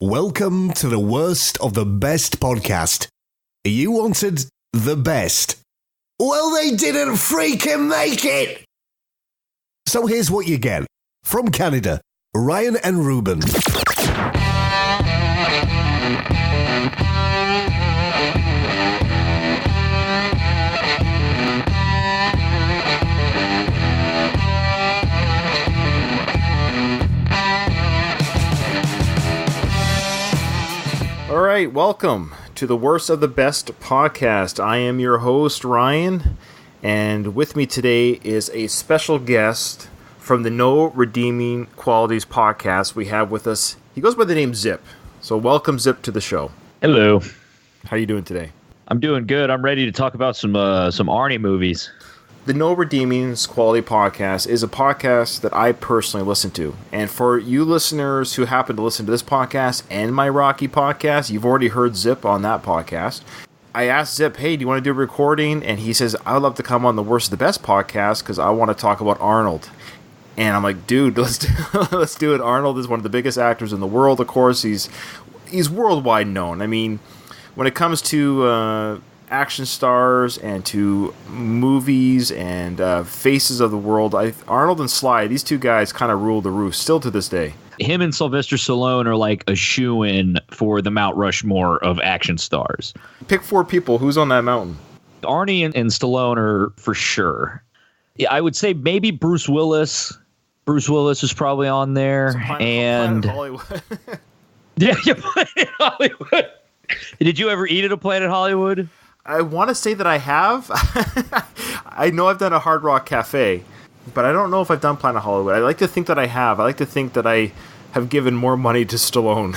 Welcome to the worst of the best podcast. You wanted the best. Well, they didn't freaking make it! So here's what you get. From Canada, Ryan and Ruben. All right, welcome to the Worst of the Best podcast. I am your host, Ryan, and with me today is a special guest from the No Redeeming Qualities podcast. We have with us, he goes by the name Zip. So welcome, Zip, to the show. Hello. How are you doing today? I'm doing good. I'm ready to talk about some Arnie movies. The No Redeeming Quality podcast is a podcast that I personally listen to. And for you listeners who happen to listen to this podcast and my Rocky podcast, you've already heard Zip on that podcast. I asked Zip, hey, do you want to do a recording? And he says, I would love to come on the Worst of the Best podcast because I want to talk about Arnold. And I'm like, dude, let's do it. Arnold is one of the biggest actors in the world, of course. He's worldwide known. I mean, when it comes to action stars and to movies and faces of the world, Arnold and Sly, these two guys kind of rule the roost still to this day. Him and Sylvester Stallone are like a shoo-in for the Mount Rushmore of action stars. Pick four people. Who's on that mountain? Arnie and Stallone are for sure. Yeah, I would say maybe Bruce Willis. Bruce Willis is probably on there. Planet Hollywood. Yeah, Planet Hollywood. Did you ever eat at a Planet Hollywood? I want to say that I have. I know I've done a Hard Rock Cafe, but I don't know if I've done Planet Hollywood. I like to think that I have. I like to think that I have given more money to Stallone.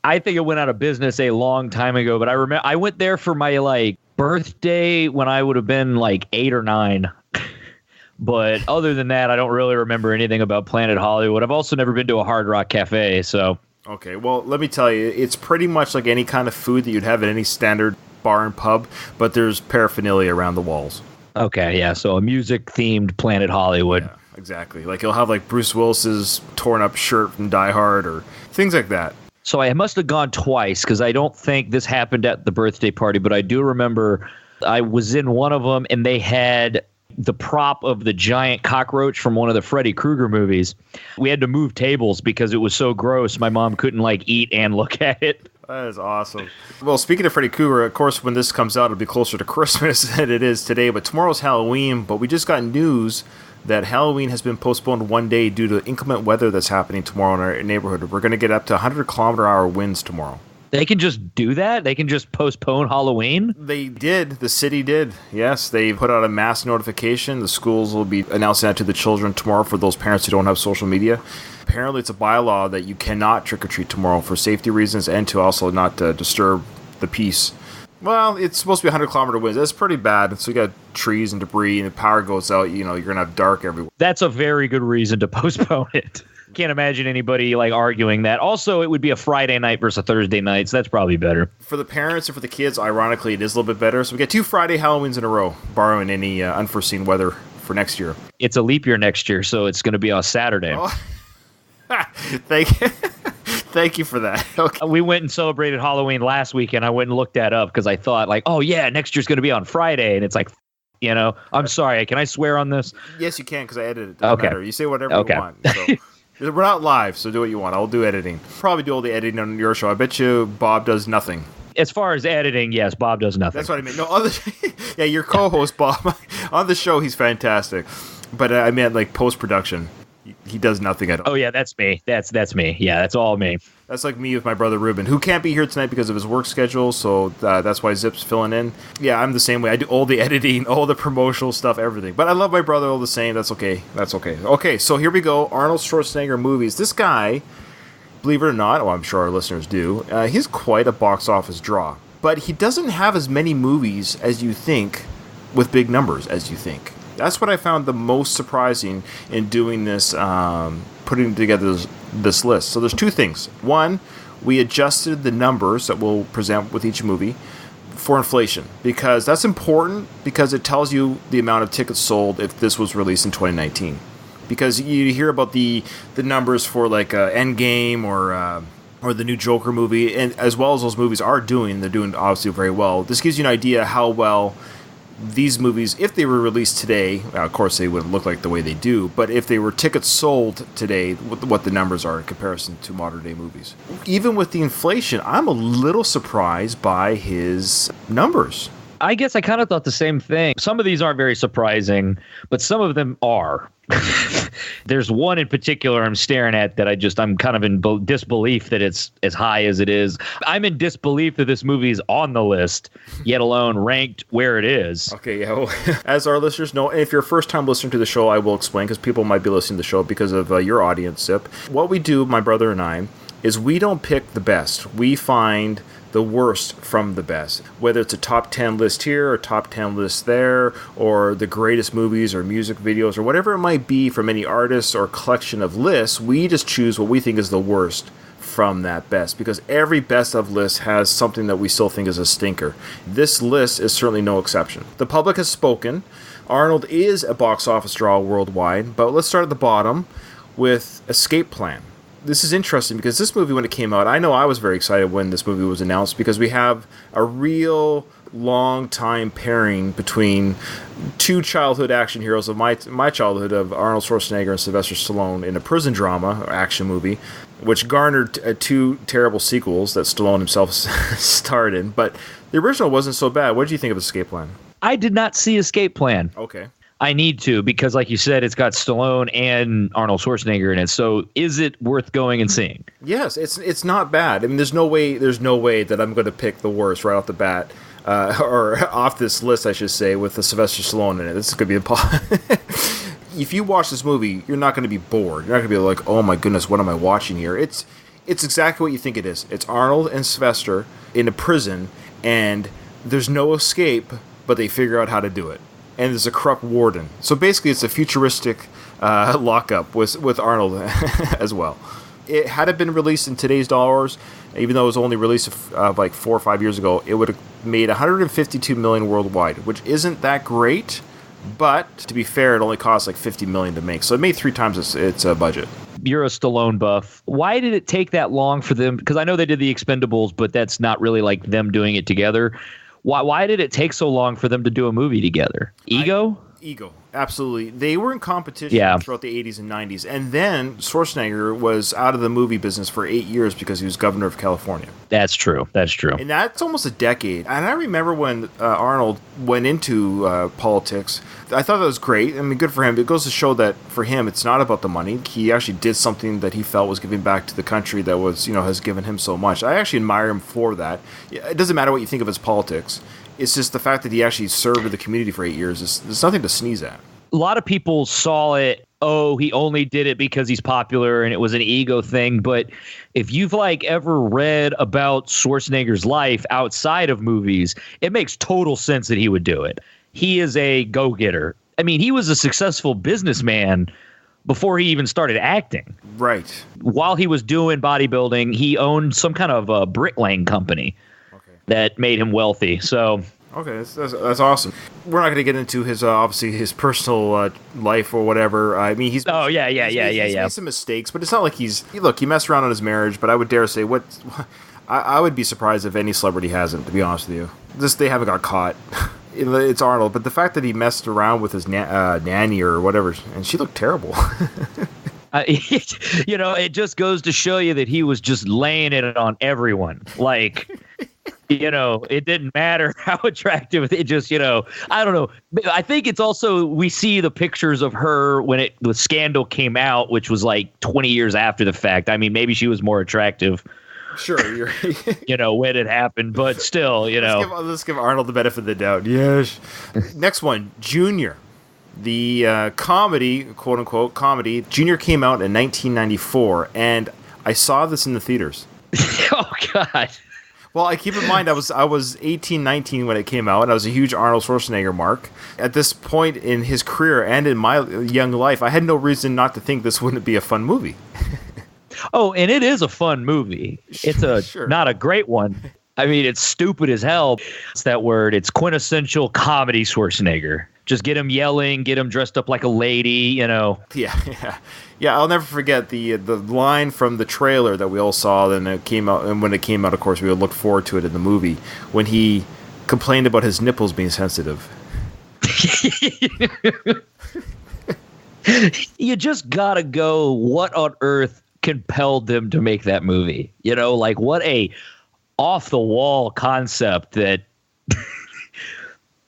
I think it went out of business a long time ago, but I remember I went there for my birthday when I would have been 8 or 9. But other than that, I don't really remember anything about Planet Hollywood. I've also never been to a Hard Rock Cafe, so. Okay, well, let me tell you, it's pretty much like any kind of food that you'd have at any standard bar and pub, but there's paraphernalia around the walls. Okay, yeah, so a music-themed Planet Hollywood. Yeah, exactly. You'll have Bruce Willis's torn-up shirt from Die Hard or things like that. So I must have gone twice, because I don't think this happened at the birthday party, but I do remember I was in one of them, and they had the prop of the giant cockroach from one of the Freddy Krueger movies. We had to move tables because it was so gross. My mom couldn't eat and look at it. That is awesome. Well, speaking of Freddy Krueger, of course, when this comes out, it'll be closer to Christmas than it is today. But tomorrow's Halloween. But we just got news that Halloween has been postponed one day due to inclement weather that's happening tomorrow in our neighborhood. We're going to get up to 100-kilometer-hour winds tomorrow. They can just do that? They can just postpone Halloween? They did. The city did. Yes, they put out a mass notification. The schools will be announcing that to the children tomorrow for those parents who don't have social media. Apparently, it's a bylaw that you cannot trick-or-treat tomorrow for safety reasons and to also not disturb the peace. Well, it's supposed to be 100-kilometer winds. That's pretty bad. So you got trees and debris, and the power goes out. You're going to have dark everywhere. That's a very good reason to postpone it. Can't imagine anybody arguing that. Also, it would be a Friday night versus a Thursday night, so that's probably better. For the parents and for the kids, ironically, it is a little bit better. So we get 2 Friday Halloweens in a row, barring any unforeseen weather for next year. It's a leap year next year, so it's going to be on Saturday. Oh. Thank you. Thank you for that. Okay. We went and celebrated Halloween last weekend. I went and looked that up because I thought, oh, yeah, next year's going to be on Friday. And it's I'm sorry. Can I swear on this? Yes, you can because I edited it. Doesn't matter. You say whatever you want. So. We're not live, so do what you want. I'll do editing. Probably do all the editing on your show. I bet you Bob does nothing. As far as editing, yes, Bob does nothing. That's what I mean. No, yeah, your co-host, Bob. On the show, he's fantastic. But I meant post-production. He does nothing at all. Oh, yeah, that's me. That's me. Yeah, that's all me. That's like me with my brother Ruben, who can't be here tonight because of his work schedule, so that's why Zip's filling in. Yeah, I'm the same way. I do all the editing, all the promotional stuff, everything. But I love my brother all the same. That's okay. Okay, so here we go. Arnold Schwarzenegger movies. This guy, believe it or not, I'm sure our listeners do, he's quite a box office draw. But he doesn't have as many movies as you think with big numbers as you think. That's what I found the most surprising in doing this, putting together this list. So there's 2 things. One, we adjusted the numbers that we'll present with each movie for inflation, because that's important because it tells you the amount of tickets sold if this was released in 2019. Because you hear about the numbers for Endgame or or the new Joker movie, and as well as those movies are doing, they're doing obviously very well. This gives you an idea how well these movies, if they were released today, of course they wouldn't look like the way they do, but if they were tickets sold today, what the numbers are in comparison to modern day movies. Even with the inflation, I'm a little surprised by his numbers. I guess I kind of thought the same thing. Some of these aren't very surprising, but some of them are. There's one in particular I'm staring at that I'm kind of in disbelief that it's as high as it is. I'm in disbelief that this movie is on the list, yet alone ranked where it is. Okay, yeah. Well, as our listeners know, if you're a first-time listener to the show, I will explain, because people might be listening to the show because of your audience, Zip. What we do, my brother and I, is we don't pick the best. We find the worst from the best. Whether it's a top 10 list here or top 10 list there, or the greatest movies or music videos or whatever it might be from any artist or collection of lists, we just choose what we think is the worst from that best, because every best of list has something that we still think is a stinker. This list is certainly no exception. The public has spoken. Arnold is a box office draw worldwide, but let's start at the bottom with Escape Plan. This is interesting because this movie, when it came out, I know I was very excited when this movie was announced, because we have a real long time pairing between two childhood action heroes of my childhood, of Arnold Schwarzenegger and Sylvester Stallone, in a prison drama or action movie, which garnered two terrible sequels that Stallone himself starred in. But the original wasn't so bad. What did you think of Escape Plan? I did not see Escape Plan. Okay. I need to, because like you said, it's got Stallone and Arnold Schwarzenegger in it. So is it worth going and seeing? Yes, it's not bad. I mean, there's no way that I'm going to pick the worst right off the bat, or off this list, I should say, with the Sylvester Stallone in it. This is going to be impossible. If you watch this movie, you're not going to be bored. You're not going to be like, oh my goodness, what am I watching here? It's exactly what you think it is. It's Arnold and Sylvester in a prison, and there's no escape, but they figure out how to do it. And there's a corrupt warden. So basically, it's a futuristic lockup with Arnold as well. Had it been released in today's dollars, even though it was only released like 4 or 5 years ago, it would have made $152 million worldwide, which isn't that great. But to be fair, it only cost like $50 million to make, so it made 3 times its budget. You're a Stallone buff. Why did it take that long for them? Because I know they did the Expendables, but that's not really like them doing it together. Why did it take so long for them to do a movie together? Ego? Ego, absolutely. They were in competition throughout the 80s and 90s. And then Schwarzenegger was out of the movie business for 8 years because he was governor of California. That's true. And that's almost a decade. And I remember when Arnold went into politics, I thought that was great. I mean, good for him. It goes to show that for him, it's not about the money. He actually did something that he felt was giving back to the country that was, has given him so much. I actually admire him for that. It doesn't matter what you think of his politics. It's just the fact that he actually served the community for 8 years. There's nothing to sneeze at. A lot of people saw it, he only did it because he's popular and it was an ego thing. But if you've ever read about Schwarzenegger's life outside of movies, it makes total sense that he would do it. He is a go-getter. I mean, he was a successful businessman before he even started acting. Right. While he was doing bodybuilding, he owned some kind of a bricklaying company that made him wealthy. So okay, that's awesome. We're not going to get into his obviously his personal life or whatever. I mean, he's made some mistakes, but it's not like he messed around on his marriage. But I would dare say I would be surprised if any celebrity hasn't. To be honest with you, they haven't got caught. It's Arnold, but the fact that he messed around with his nanny or whatever, and she looked terrible. It just goes to show you that he was just laying it on everyone. It didn't matter how attractive it just, I don't know. I think it's also, we see the pictures of her when the scandal came out, which was 20 years after the fact. I mean, maybe she was more attractive. Sure, you're when it happened, but still, Let's give Arnold the benefit of the doubt. Yes. Next one, Junior. The comedy, quote unquote comedy, Junior came out in 1994, and I saw this in the theaters. Oh God. Well, I keep in mind I was 18, 19 when it came out, and I was a huge Arnold Schwarzenegger mark. At this point in his career and in my young life, I had no reason not to think this wouldn't be a fun movie. Oh, and it is a fun movie. It's not a great one. I mean, it's stupid as hell. It's that word. It's quintessential comedy Schwarzenegger. Just get him yelling, get him dressed up like a lady, Yeah. I'll never forget the line from the trailer that we all saw. Then it came out, and when it came out, of course, we would look forward to it in the movie when he complained about his nipples being sensitive. You just gotta go. What on earth compelled them to make that movie? Like what a off the wall concept that.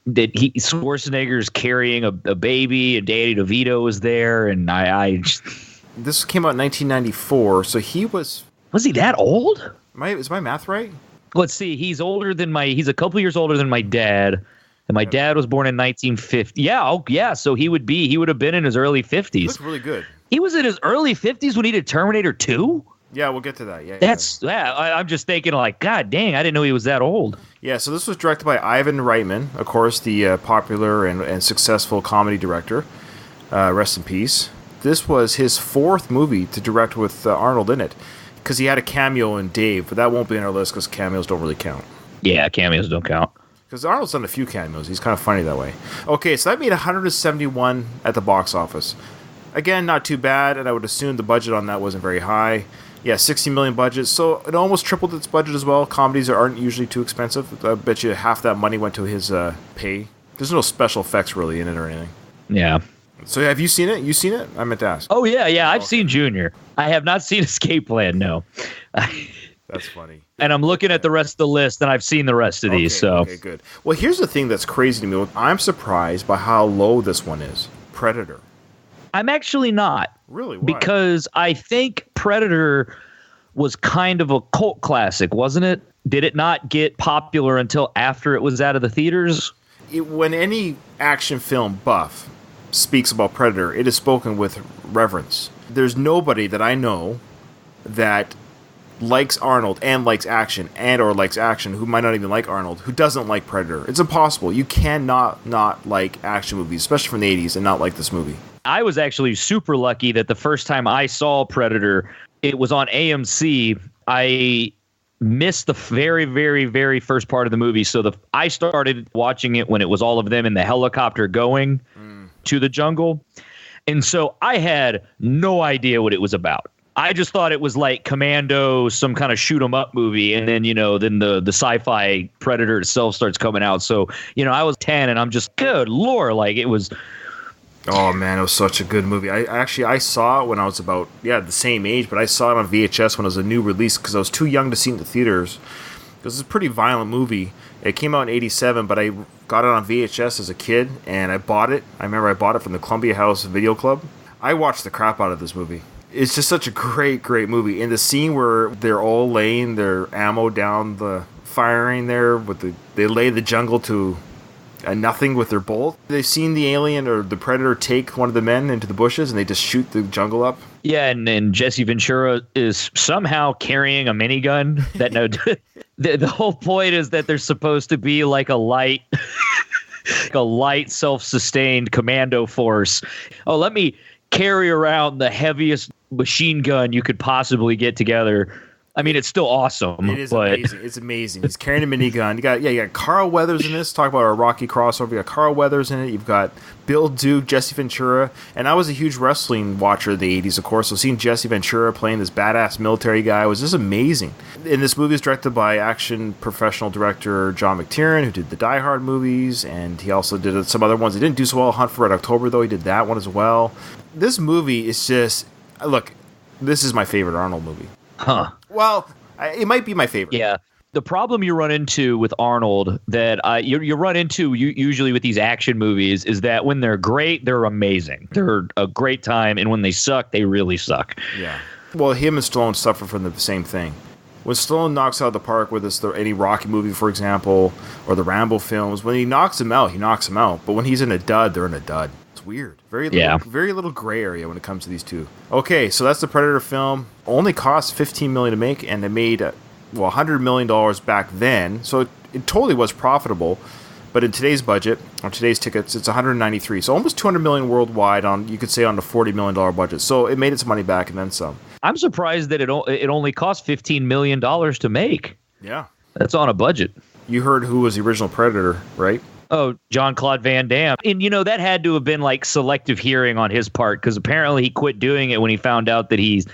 That Schwarzenegger's carrying a baby, and Danny DeVito was there, and I just... This came out in 1994, so he was... Was he that old? Is my math right? Let's see. He's a couple years older than my dad, and my dad was born in 1950. Yeah, so he would have been in his early 50s. He looks really good. He was in his early 50s when he did Terminator 2? Yeah, we'll get to that. I'm just thinking like, God dang, I didn't know he was that old. Yeah, so this was directed by Ivan Reitman, of course, the popular and successful comedy director. Rest in peace. This was his fourth movie to direct with Arnold in it, because he had a cameo in Dave, but that won't be on our list because cameos don't really count. Yeah, cameos don't count. Because Arnold's done a few cameos. He's kind of funny that way. Okay, so that made 171 at the box office. Again, not too bad, and I would assume the budget on that wasn't very high. Yeah, $60 million budget, so it almost tripled its budget as well. Comedies aren't usually too expensive. I bet you half that money went to his pay. There's no special effects really in it or anything. Yeah. So have you seen it? You seen it? I meant to ask. Oh, yeah. I've seen Junior. I have not seen Escape Plan, no. That's funny. And I'm looking at the rest of the list, and I've seen the rest of these. So. Okay, good. Well, here's the thing that's crazy to me. I'm surprised by how low this one is. Predator. I'm actually not. Really? Why? Because I think Predator was kind of a cult classic, wasn't it? Did it not get popular until after it was out of the theaters? When any action film buff speaks about Predator, it is spoken with reverence. There's nobody that I know that likes Arnold and likes action or likes action who might not even like Arnold who doesn't like Predator. It's impossible. You cannot not like action movies, especially from the 80s, and not like this movie. I was actually super lucky that the first time I saw Predator, it was on AMC. I missed the very, very, very first part of the movie. So I started watching it when it was all of them in the helicopter going to the jungle. And so I had no idea what it was about. I just thought it was like Commando, some kind of shoot 'em up movie, and then then the sci-fi Predator itself starts coming out. So I was 10, and I'm just, good lord, like it was. Oh man, it was such a good movie. I saw it when I was about the same age, but I saw it on VHS when it was a new release because I was too young to see it in the theaters. Because it's a pretty violent movie. It came out in '87, but I got it on VHS as a kid, and I bought it. I remember I bought it from the Columbia House Video Club. I watched the crap out of this movie. It's just such a great, great movie. And the scene where they're all laying their ammo down the firing there, they lay the jungle to nothing with their bolt. They've seen the alien or the Predator take one of the men into the bushes, and they just shoot the jungle up. Yeah, and Jesse Ventura is somehow carrying a minigun. The whole point is that they're supposed to be like a light, self-sustained commando force. Oh, let me carry around the heaviest machine gun you could possibly get together. I mean, it's still awesome. It is amazing. It's amazing. He's carrying a minigun. You got Carl Weathers in this. Talk about a Rocky crossover. You got Carl Weathers in it. You've got Bill Duke, Jesse Ventura. And I was a huge wrestling watcher of the 80s, of course. So seeing Jesse Ventura playing this badass military guy was just amazing. And this movie is directed by action professional director John McTiernan, who did the Die Hard movies. And he also did some other ones. He didn't do so well. Hunt for Red October, though. He did that one as well. This movie is just... Look, this is my favorite Arnold movie. Huh. Well, it might be my favorite. Yeah. The problem you run into with Arnold that you run into usually with these action movies is that when they're great, they're amazing. They're a great time. And when they suck, they really suck. Yeah. Well, him and Stallone suffer from the same thing. When Stallone knocks out of the park with any Rocky movie, for example, or the Rambo films, when he knocks him out, he knocks him out. But when he's in a dud, they're in a dud. It's weird. Very little gray area when it comes to these two. Okay, so that's the Predator film. Only cost $15 million to make, and it made $100 million back then. So it totally was profitable. But in today's budget, on today's tickets, it's $193. So almost $200 million worldwide on the $40 million budget. So it made its money back and then some. I'm surprised that it only cost $15 million to make. Yeah. That's on a budget. You heard who was the original Predator, right? Oh, Jean-Claude Van Damme. And, that had to have been like selective hearing on his part, because apparently he quit doing it when he found out that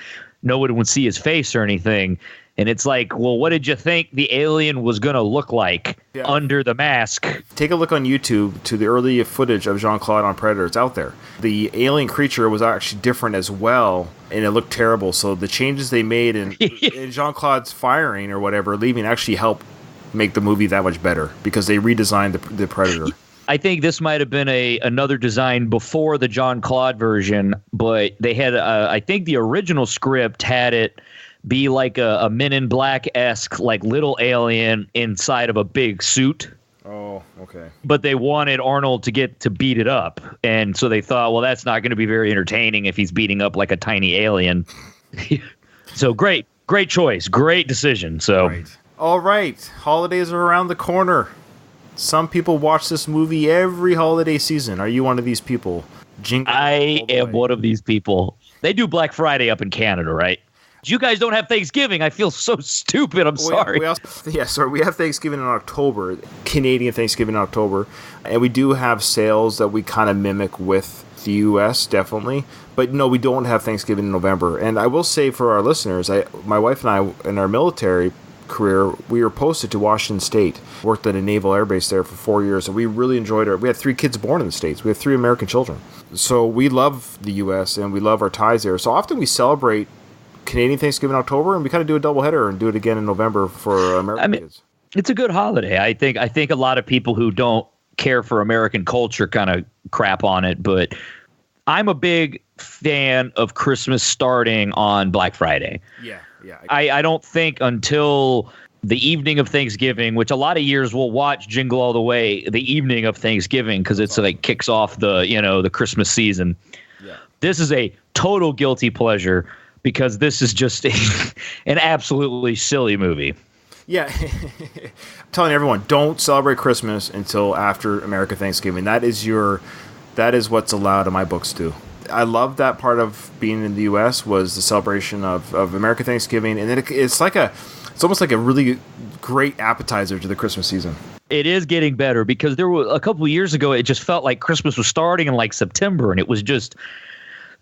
no one would see his face or anything. And it's like, well, what did you think the alien was going to look like under the mask? Take a look on YouTube to the early footage of Jean-Claude on Predator. It's out there. The alien creature was actually different as well, and it looked terrible. So the changes they made in Jean-Claude's firing or whatever, leaving, actually helped make the movie that much better because they redesigned the Predator. I think this might have been another design before the Jean-Claude version, but they had, I think the original script had it be like a Men in Black-esque, like little alien inside of a big suit. Oh, okay. But they wanted Arnold to beat it up. And so they thought, well, that's not going to be very entertaining if he's beating up like a tiny alien. So great choice. Great decision. So. Right. All right. Holidays are around the corner. Some people watch this movie every holiday season. Are you one of these people? I am one of these people. They do Black Friday up in Canada, right? You guys don't have Thanksgiving. I feel so stupid. I'm sorry. We have Thanksgiving in October, Canadian Thanksgiving in October, and we do have sales that we kind of mimic with the U.S., definitely. But no, we don't have Thanksgiving in November. And I will say for our listeners, my wife and I, in our military career, we were posted to Washington State, worked at a naval air base there for 4 years, and we really enjoyed it. We had 3 kids born in the States. We have 3 American children. So we love the U.S., and we love our ties there. So often we celebrate Canadian Thanksgiving in October, and we kind of do a doubleheader and do it again in November for American kids. It's a good holiday. I think a lot of people who don't care for American culture kind of crap on it, but I'm a big fan of Christmas starting on Black Friday. Yeah. I don't think until the evening of Thanksgiving, which a lot of years we'll watch Jingle All the Way the evening of Thanksgiving because it's like kicks off the Christmas season. Yeah. This is a total guilty pleasure because this is just an absolutely silly movie. Yeah. I'm telling everyone, don't celebrate Christmas until after American Thanksgiving. That is what's allowed in my books too. I love that part of being in the U.S. was the celebration of American Thanksgiving, and then it's almost like a really great appetizer to the Christmas season. It is getting better because there were a couple of years ago, it just felt like Christmas was starting in like September, and it was just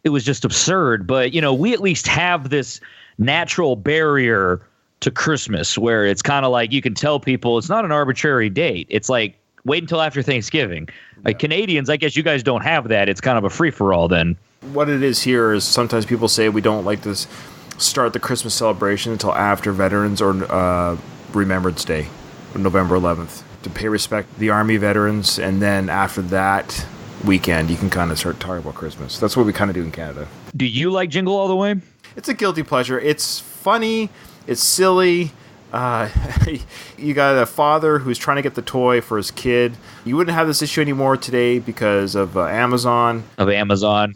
absurd. But we at least have this natural barrier to Christmas where it's kind of like you can tell people it's not an arbitrary date. It's like wait until after Thanksgiving. Like Canadians, I guess you guys don't have that. It's kind of a free-for-all then. What it is here is sometimes people say we don't like to start the Christmas celebration until after Veterans or Remembrance Day, November 11th, to pay respect to the Army veterans, and then after that weekend, you can kind of start talking about Christmas. That's what we kind of do in Canada. Do you like Jingle All the Way? It's a guilty pleasure. It's funny. It's silly. You got a father who's trying to get the toy for his kid. You wouldn't have this issue anymore today because of Amazon. Yeah.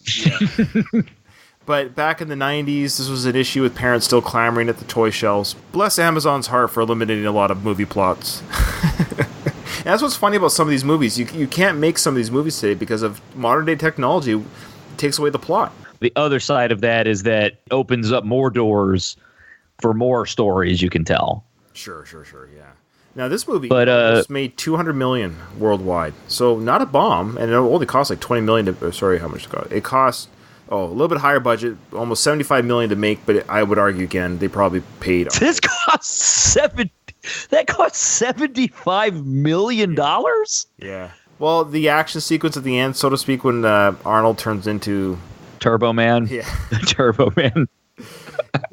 But back in the 90s, this was an issue with parents still clamoring at the toy shelves. Bless Amazon's heart for eliminating a lot of movie plots. And that's what's funny about some of these movies. You can't make some of these movies today because of modern-day technology. It takes away the plot. The other side of that is that it opens up more doors for more stories you can tell. Sure, yeah. Now, this movie made $200 million worldwide, so not a bomb, and it only cost like $20 million how much it cost? It cost, a little bit higher budget, almost $75 million to make, but I would argue, again, they probably paid. This cost $75 million? Yeah. Well, the action sequence at the end, so to speak, when Arnold turns into... Turbo Man? Yeah. Turbo Man.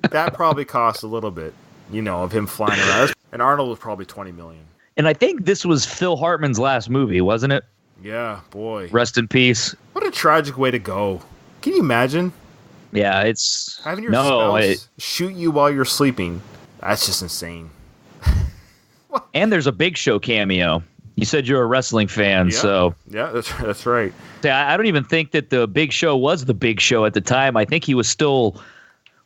That probably cost a little bit. Of him flying around. And Arnold was probably $20 million. And I think this was Phil Hartman's last movie, wasn't it? Yeah, boy. Rest in peace. What a tragic way to go. Can you imagine? Yeah, it's... Having your spouse shoot you while you're sleeping. That's just insane. And there's a Big Show cameo. You said you're a wrestling fan, so... Yeah, that's right. I don't even think that the Big Show was the Big Show at the time. I think he was still...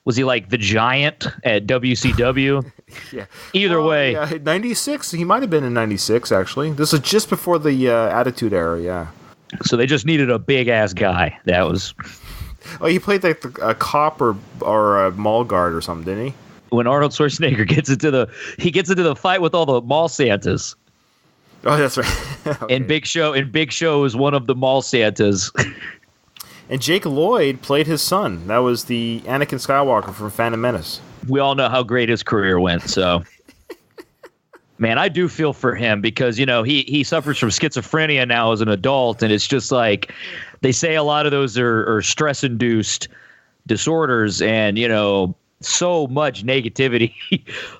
Was he like the Giant at WCW? Yeah. Either way. Yeah, 96. He might have been in 96, actually. This was just before the Attitude Era, yeah. So they just needed a big-ass guy. That was... Oh, he played like a cop or a mall guard or something, didn't he? When Arnold Schwarzenegger gets into the fight with all the mall Santas. Oh, that's right. Okay. And Big Show is one of the mall Santas. And Jake Lloyd played his son. That was the Anakin Skywalker from Phantom Menace. We all know how great his career went, so man, I do feel for him because, he suffers from schizophrenia now as an adult, and it's just like they say a lot of those are stress-induced disorders, and, so much negativity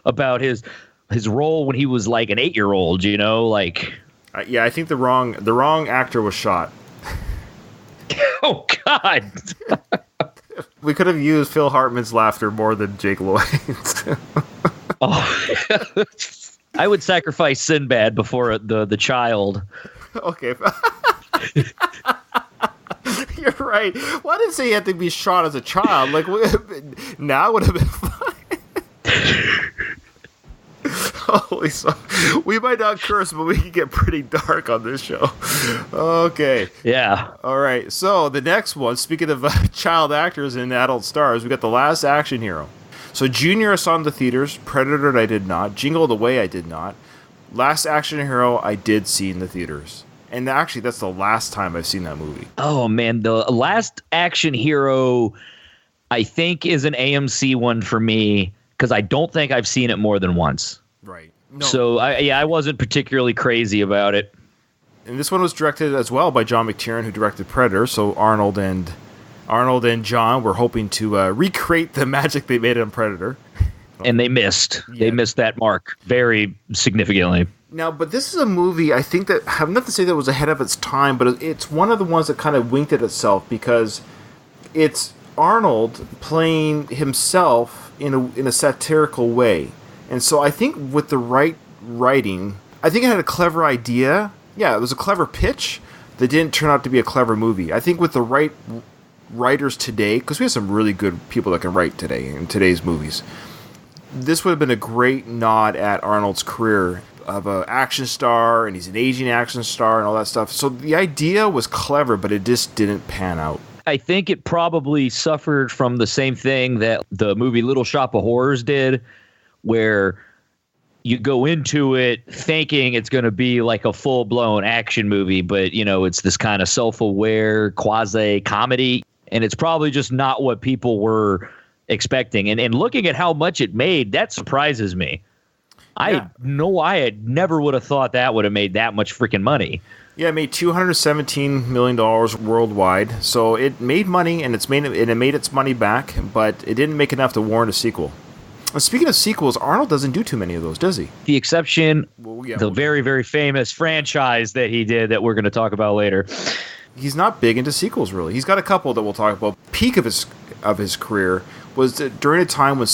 about his role when he was like an 8-year-old, Yeah, I think the wrong actor was shot. Oh, God. We could have used Phil Hartman's laughter more than Jake Lloyd's. Oh, I would sacrifice Sinbad before the child. Okay. You're right. Why did it say he had to be shot as a child? Like, now would have been fine. Holy so we might not curse, but we can get pretty dark on this show. Okay. Yeah. All right. So the next one, speaking of child actors and adult stars, we got The Last Action Hero. So Junior I saw in the theaters. Predator I did not. Jingle All the Way I did not. Last Action Hero I did see in the theaters. And actually, that's the last time I've seen that movie. Oh, man. The Last Action Hero, I think, is an AMC one for me because I don't think I've seen it more than once. Right. No. So, I wasn't particularly crazy about it. And this one was directed as well by John McTiernan, who directed Predator. So Arnold and John were hoping to recreate the magic they made on Predator. And they missed. Yeah. They missed that mark very significantly. Now, but this is a movie, I think, that I have not to say that it was ahead of its time, but it's one of the ones that kind of winked at itself because it's Arnold playing himself in a satirical way. And so I think with the right writing, I think it had a clever idea. Yeah, it was a clever pitch that didn't turn out to be a clever movie. I think with the right writers today, because we have some really good people that can write today in today's movies, this would have been a great nod at Arnold's career of an action star, and he's an aging action star and all that stuff. So the idea was clever, but it just didn't pan out. I think it probably suffered from the same thing that the movie Little Shop of Horrors did, where you go into it thinking it's going to be like a full-blown action movie, but, it's this kind of self-aware quasi-comedy, and it's probably just not what people were expecting. And looking at how much it made, that surprises me. Yeah. I never would have thought that would have made that much freaking money. Yeah, it made $217 million worldwide, so it made money, and it made its money back, but it didn't make enough to warrant a sequel. And speaking of sequels, Arnold doesn't do too many of those, does he? The exception, very, very famous franchise that he did that we're going to talk about later. He's not big into sequels, really. He's got a couple that we'll talk about. Peak of his career was during a time when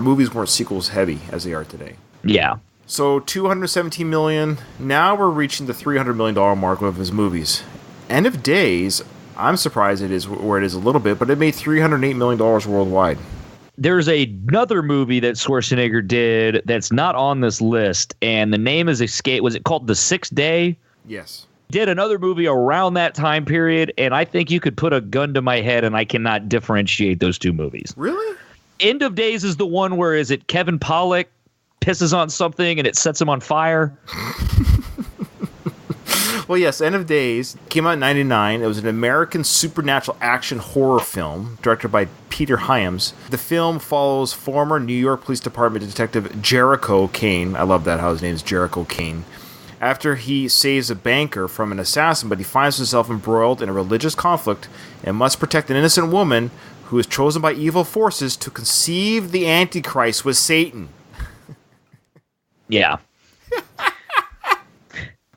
movies weren't sequels heavy as they are today. Yeah. So $217 million. Now we're reaching the $300 million mark of his movies. End of Days, I'm surprised it is where it is a little bit, but it made $308 million worldwide. There's another movie that Schwarzenegger did that's not on this list, and the name is escaped. Was it called The Sixth Day? Yes. Did another movie around that time period, and I think you could put a gun to my head and I cannot differentiate those two movies. Really? End of Days is the one where is it Kevin Pollak pisses on something and it sets him on fire? Well, yes, End of Days came out in 1999. It was an American supernatural action horror film directed by Peter Hyams. The film follows former New York Police Department detective Jericho Kane. I love that, how his name is Jericho Kane. After he saves a banker from an assassin, but he finds himself embroiled in a religious conflict and must protect an innocent woman who is chosen by evil forces to conceive the Antichrist with Satan. Yeah.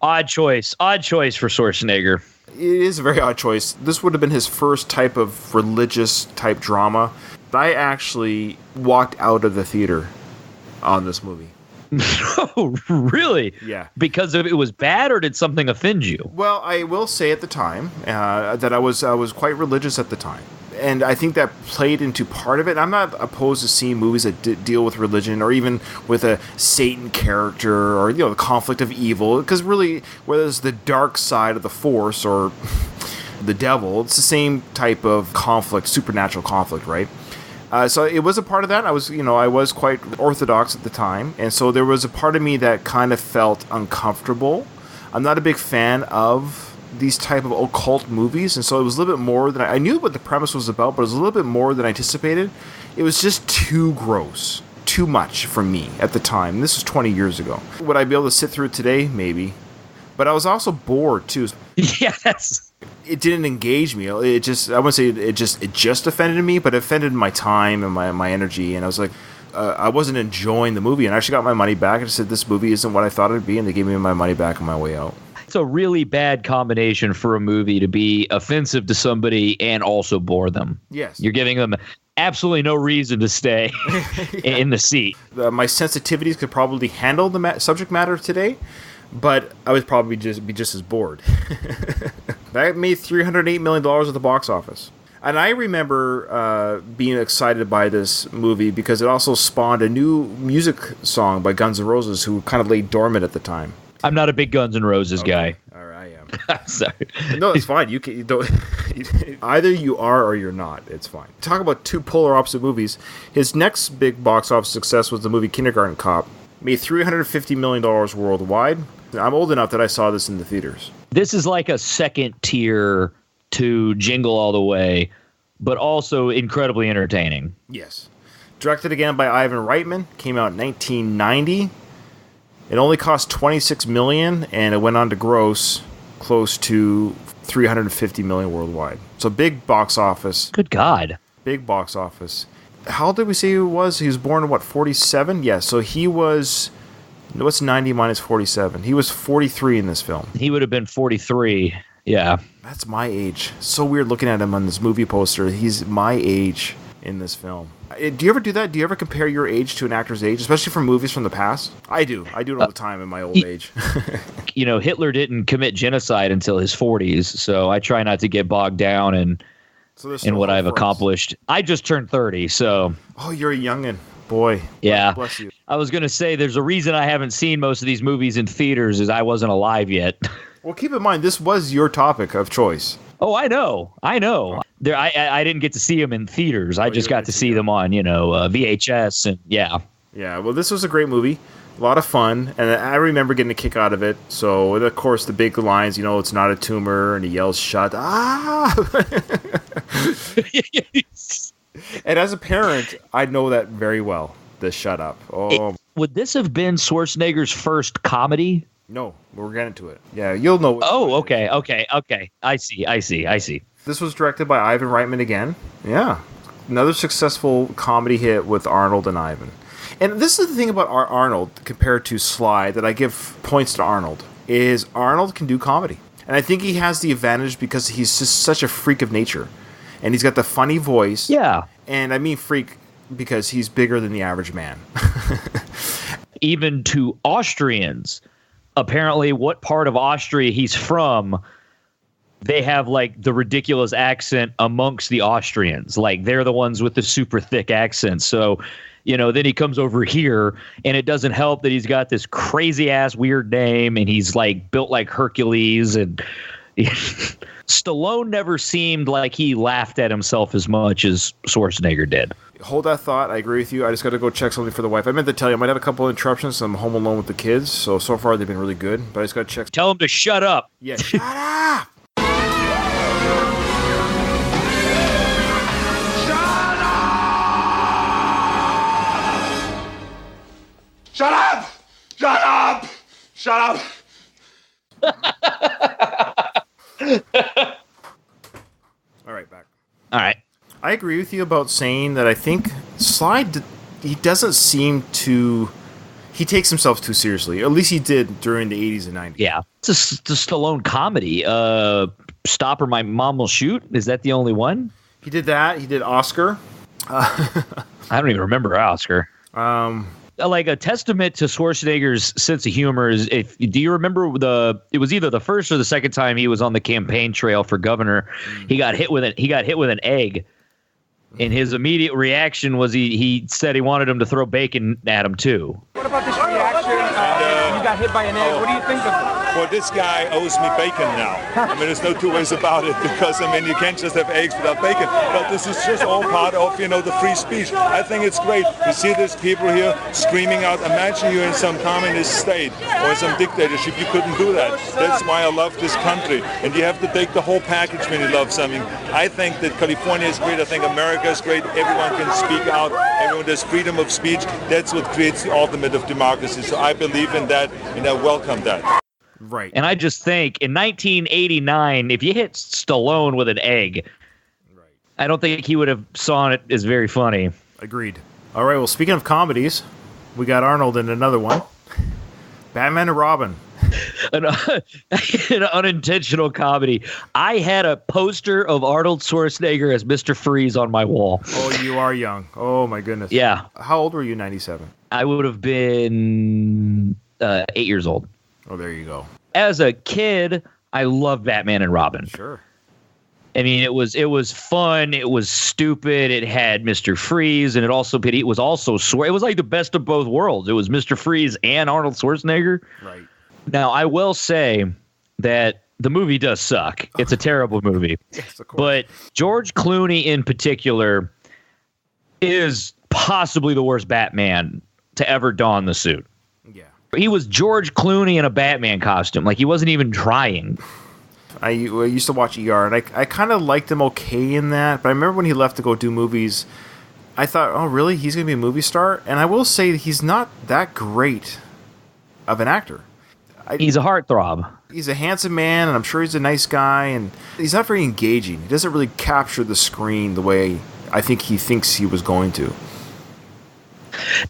Odd choice for Schwarzenegger. It is a very odd choice. This would have been his first type of religious type drama. I actually walked out of the theater on this movie. Oh, really? Yeah. Because it was bad, or did something offend you? Well, I will say at the time that I was quite religious at the time. And I think that played into part of it. I'm not opposed to seeing movies that deal with religion or even with a Satan character or, the conflict of evil. Because really, whether it's the dark side of the force or the devil, it's the same type of conflict, supernatural conflict, right? So it was a part of that. I was quite orthodox at the time, and so there was a part of me that kind of felt uncomfortable. I'm not a big fan of these type of occult movies, and so it was a little bit more than I knew what the premise was about, but it was a little bit more than I anticipated. It was just too gross, too much for me at the time. This was 20 years ago. Would I be able to sit through it today? Maybe. But I was also bored too. Yes. It didn't engage me. I wouldn't say it just offended me, but it offended my time and my energy. And I was like, I wasn't enjoying the movie, and I actually got my money back. I just said, this movie isn't what I thought it'd be, and they gave me my money back on my way out. It's a really bad combination for a movie to be offensive to somebody and also bore them. Yes. You're giving them absolutely no reason to stay in the seat. My sensitivities could probably handle the subject matter today, but I would probably be just as bored. That made $308 million at the box office. And I remember being excited by this movie because it also spawned a new music song by Guns N' Roses, who kind of lay dormant at the time. I'm not a big Guns N' Roses guy. All right, I am. I'm sorry. No, it's fine. You don't. Either you are or you're not. It's fine. Talk about two polar opposite movies. His next big box office success was the movie Kindergarten Cop. Made $350 million worldwide. I'm old enough that I saw this in the theaters. This is like a second tier to Jingle All the Way, but also incredibly entertaining. Yes. Directed again by Ivan Reitman. Came out in 1990. It only cost $26 million, and it went on to gross close to $350 million worldwide. So big box office. Good God. Big box office. How old did we say he was? He was born in, 47? Yeah, so he was... What's 90 minus 47? He was 43 in this film. He would have been 43, yeah. That's my age. So weird looking at him on this movie poster. He's my age in this film. Do you ever do that? Do you ever compare your age to an actor's age, especially from movies from the past? I do. I do it all the time in my old age. Hitler didn't commit genocide until his 40s, so I try not to get bogged down in what I've accomplished. I just turned 30, so... Oh, you're a youngin'. Boy. Yeah. Bless you. I was going to say, there's a reason I haven't seen most of these movies in theaters is I wasn't alive yet. Well, keep in mind, this was your topic of choice. Oh, I know. There, I didn't get to see them in theaters. I just got to see them on, VHS, and yeah. Yeah, well, this was a great movie. A lot of fun, and I remember getting a kick out of it. So, of course, the big lines, it's not a tumor, and he yells, shut up. And as a parent, I know that very well, the shut up. Oh, would this have been Schwarzenegger's first comedy? No, we're getting to it. Yeah, you'll know. Okay. I see. This was directed by Ivan Reitman again. Yeah, another successful comedy hit with Arnold and Ivan. And this is the thing about Arnold compared to Sly that I give points to Arnold, is Arnold can do comedy. And I think he has the advantage because he's just such a freak of nature. And he's got the funny voice. Yeah. And I mean freak because he's bigger than the average man. Even to Austrians, apparently what part of Austria he's from, they have like the ridiculous accent amongst the Austrians. Like they're the ones with the super thick accents. So, then he comes over here and it doesn't help that he's got this crazy ass weird name and he's like built like Hercules, and Stallone never seemed like he laughed at himself as much as Schwarzenegger did. Hold that thought. I agree with you. I just got to go check something for the wife. I meant to tell you, I might have a couple of interruptions. I'm home alone with the kids. So far they've been really good, but I just got to check. Tell them to shut up. Yeah, shut up. Shut up! Shut up! Shut up! All right, back. All right. I agree with you about saying that I think Sly, he doesn't seem to... He takes himself too seriously. At least he did during the 80s and 90s. Yeah. It's a Stallone comedy. Stop or My Mom Will Shoot? Is that the only one? He did that. He did Oscar. I don't even remember Oscar. Like a testament to Schwarzenegger's sense of humor is, do you remember it was either the first or the second time he was on the campaign trail for governor, he got hit with an egg, and his immediate reaction was he said he wanted him to throw bacon at him too. What about this reaction? You got hit by an egg. What do you think of it? well, this guy owes me bacon now. I mean, there's no two ways about it, because, I mean, you can't just have eggs without bacon. But this is just all part of, the free speech. I think it's great. You see these people here screaming out. Imagine you're in some communist state or in some dictatorship. You couldn't do that. That's why I love this country. And you have to take the whole package when you love something. I think that California is great. I think America is great. Everyone can speak out. Everyone, there's freedom of speech. That's what creates the ultimate of democracy. So I believe in that, and I welcome that. Right. And I just think in 1989, if you hit Stallone with an egg, right, I don't think he would have saw it as very funny. Agreed. All right, well, speaking of comedies, we got Arnold in another one. Batman and Robin. An unintentional comedy. I had a poster of Arnold Schwarzenegger as Mr. Freeze on my wall. Oh, you are young. Oh, my goodness. Yeah. How old were you in 97? I would have been 8 years old. Oh, there you go. As a kid, I loved Batman and Robin. Sure. I mean, it was fun. It was stupid. It had Mr. Freeze, and it was it was like the best of both worlds. It was Mr. Freeze and Arnold Schwarzenegger. Right. Now, I will say that the movie does suck. It's a terrible movie. Yes, of course. But George Clooney in particular is possibly the worst Batman to ever don the suit. Yeah. He was George Clooney in a Batman costume. Like, he wasn't even trying. I used to watch ER, and I kind of liked him okay in that. But I remember when he left to go do movies, I thought, oh, really? He's going to be a movie star? And I will say he's not that great of an actor. He's a heartthrob. He's a handsome man, and I'm sure he's a nice guy, and he's not very engaging. He doesn't really capture the screen the way I think he thinks he was going to.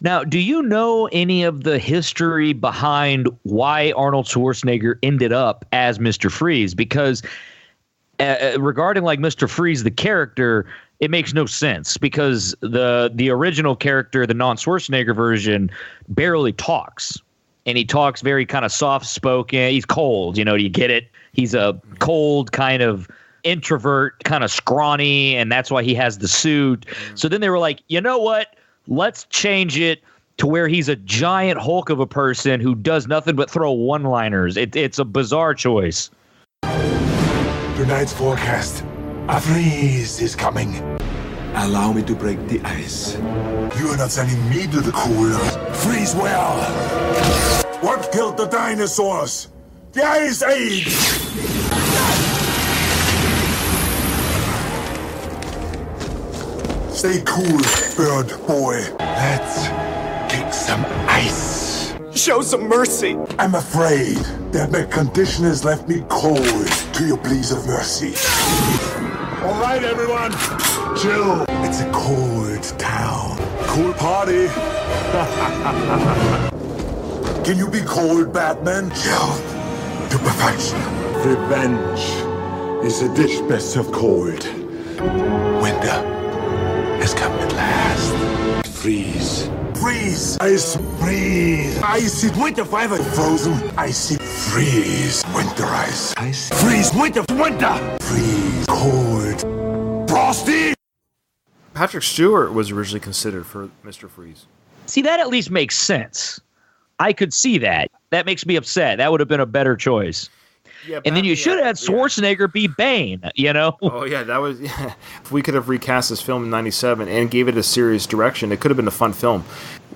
Now, do you know any of the history behind why Arnold Schwarzenegger ended up as Mr. Freeze? Because regarding like Mr. Freeze, the character, it makes no sense because the original character, the non-Schwarzenegger version, barely talks. And he talks very kind of soft-spoken. He's cold, do you get it? He's a cold kind of introvert, kind of scrawny, and that's why he has the suit. So then they were like, you know what? Let's change it to where he's a giant hulk of a person who does nothing but throw one-liners. It's a bizarre choice. Tonight's forecast. A freeze is coming. Allow me to break the ice. You are not sending me to the cooler. Freeze well. What killed the dinosaurs? The Ice Age! Stay cool, bird boy. Let's kick some ice. Show some mercy. I'm afraid that my condition has left me cold to your pleas of mercy. All right, everyone. Chill. It's a cold town. Cool party. Can you be cold, Batman? Chilled to perfection. Revenge is a dish best served cold. Winter has come at last. Freeze. Freeze. Ice. Freeze. Icy. Winter forever. Frozen. Icy. Freeze. Winter ice. Ice. Freeze. Winter. Winter. Freeze. Cold. Frosty. Patrick Stewart was originally considered for Mr. Freeze. See, that at least makes sense. I could see that. That makes me upset. That would have been a better choice. Yeah, and then you should have had Schwarzenegger be Bane, Oh, yeah, that was... Yeah. If we could have recast this film in 97 and gave it a serious direction, it could have been a fun film.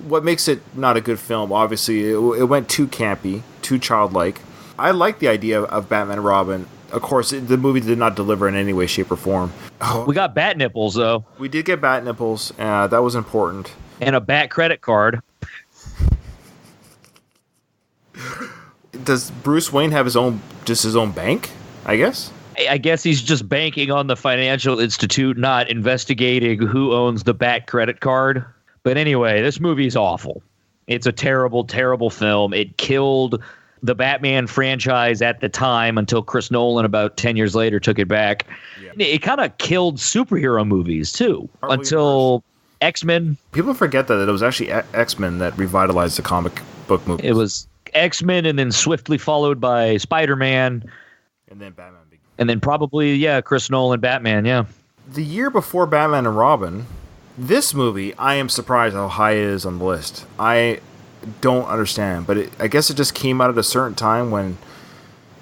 What makes it not a good film, obviously, it went too campy, too childlike. I like the idea of Batman and Robin. Of course, the movie did not deliver in any way, shape, or form. Oh, we got bat nipples, though. We did get bat nipples. That was important. And a bat credit card. Does Bruce Wayne have his own bank, I guess? I guess he's just banking on the financial institute, not investigating who owns the bat credit card. But anyway, this movie is awful. It's a terrible, terrible film. It killed the Batman franchise at the time until Chris Nolan about 10 years later took it back. Yeah. It kind of killed superhero movies, too, until X-Men. People forget that it was actually X-Men that revitalized the comic book movies. It was X-Men and then swiftly followed by Spider-Man. And then Batman. And then probably, Chris Nolan, Batman, yeah. The year before Batman and Robin, this movie, I am surprised how high it is on the list. I don't understand, but I guess it just came out at a certain time when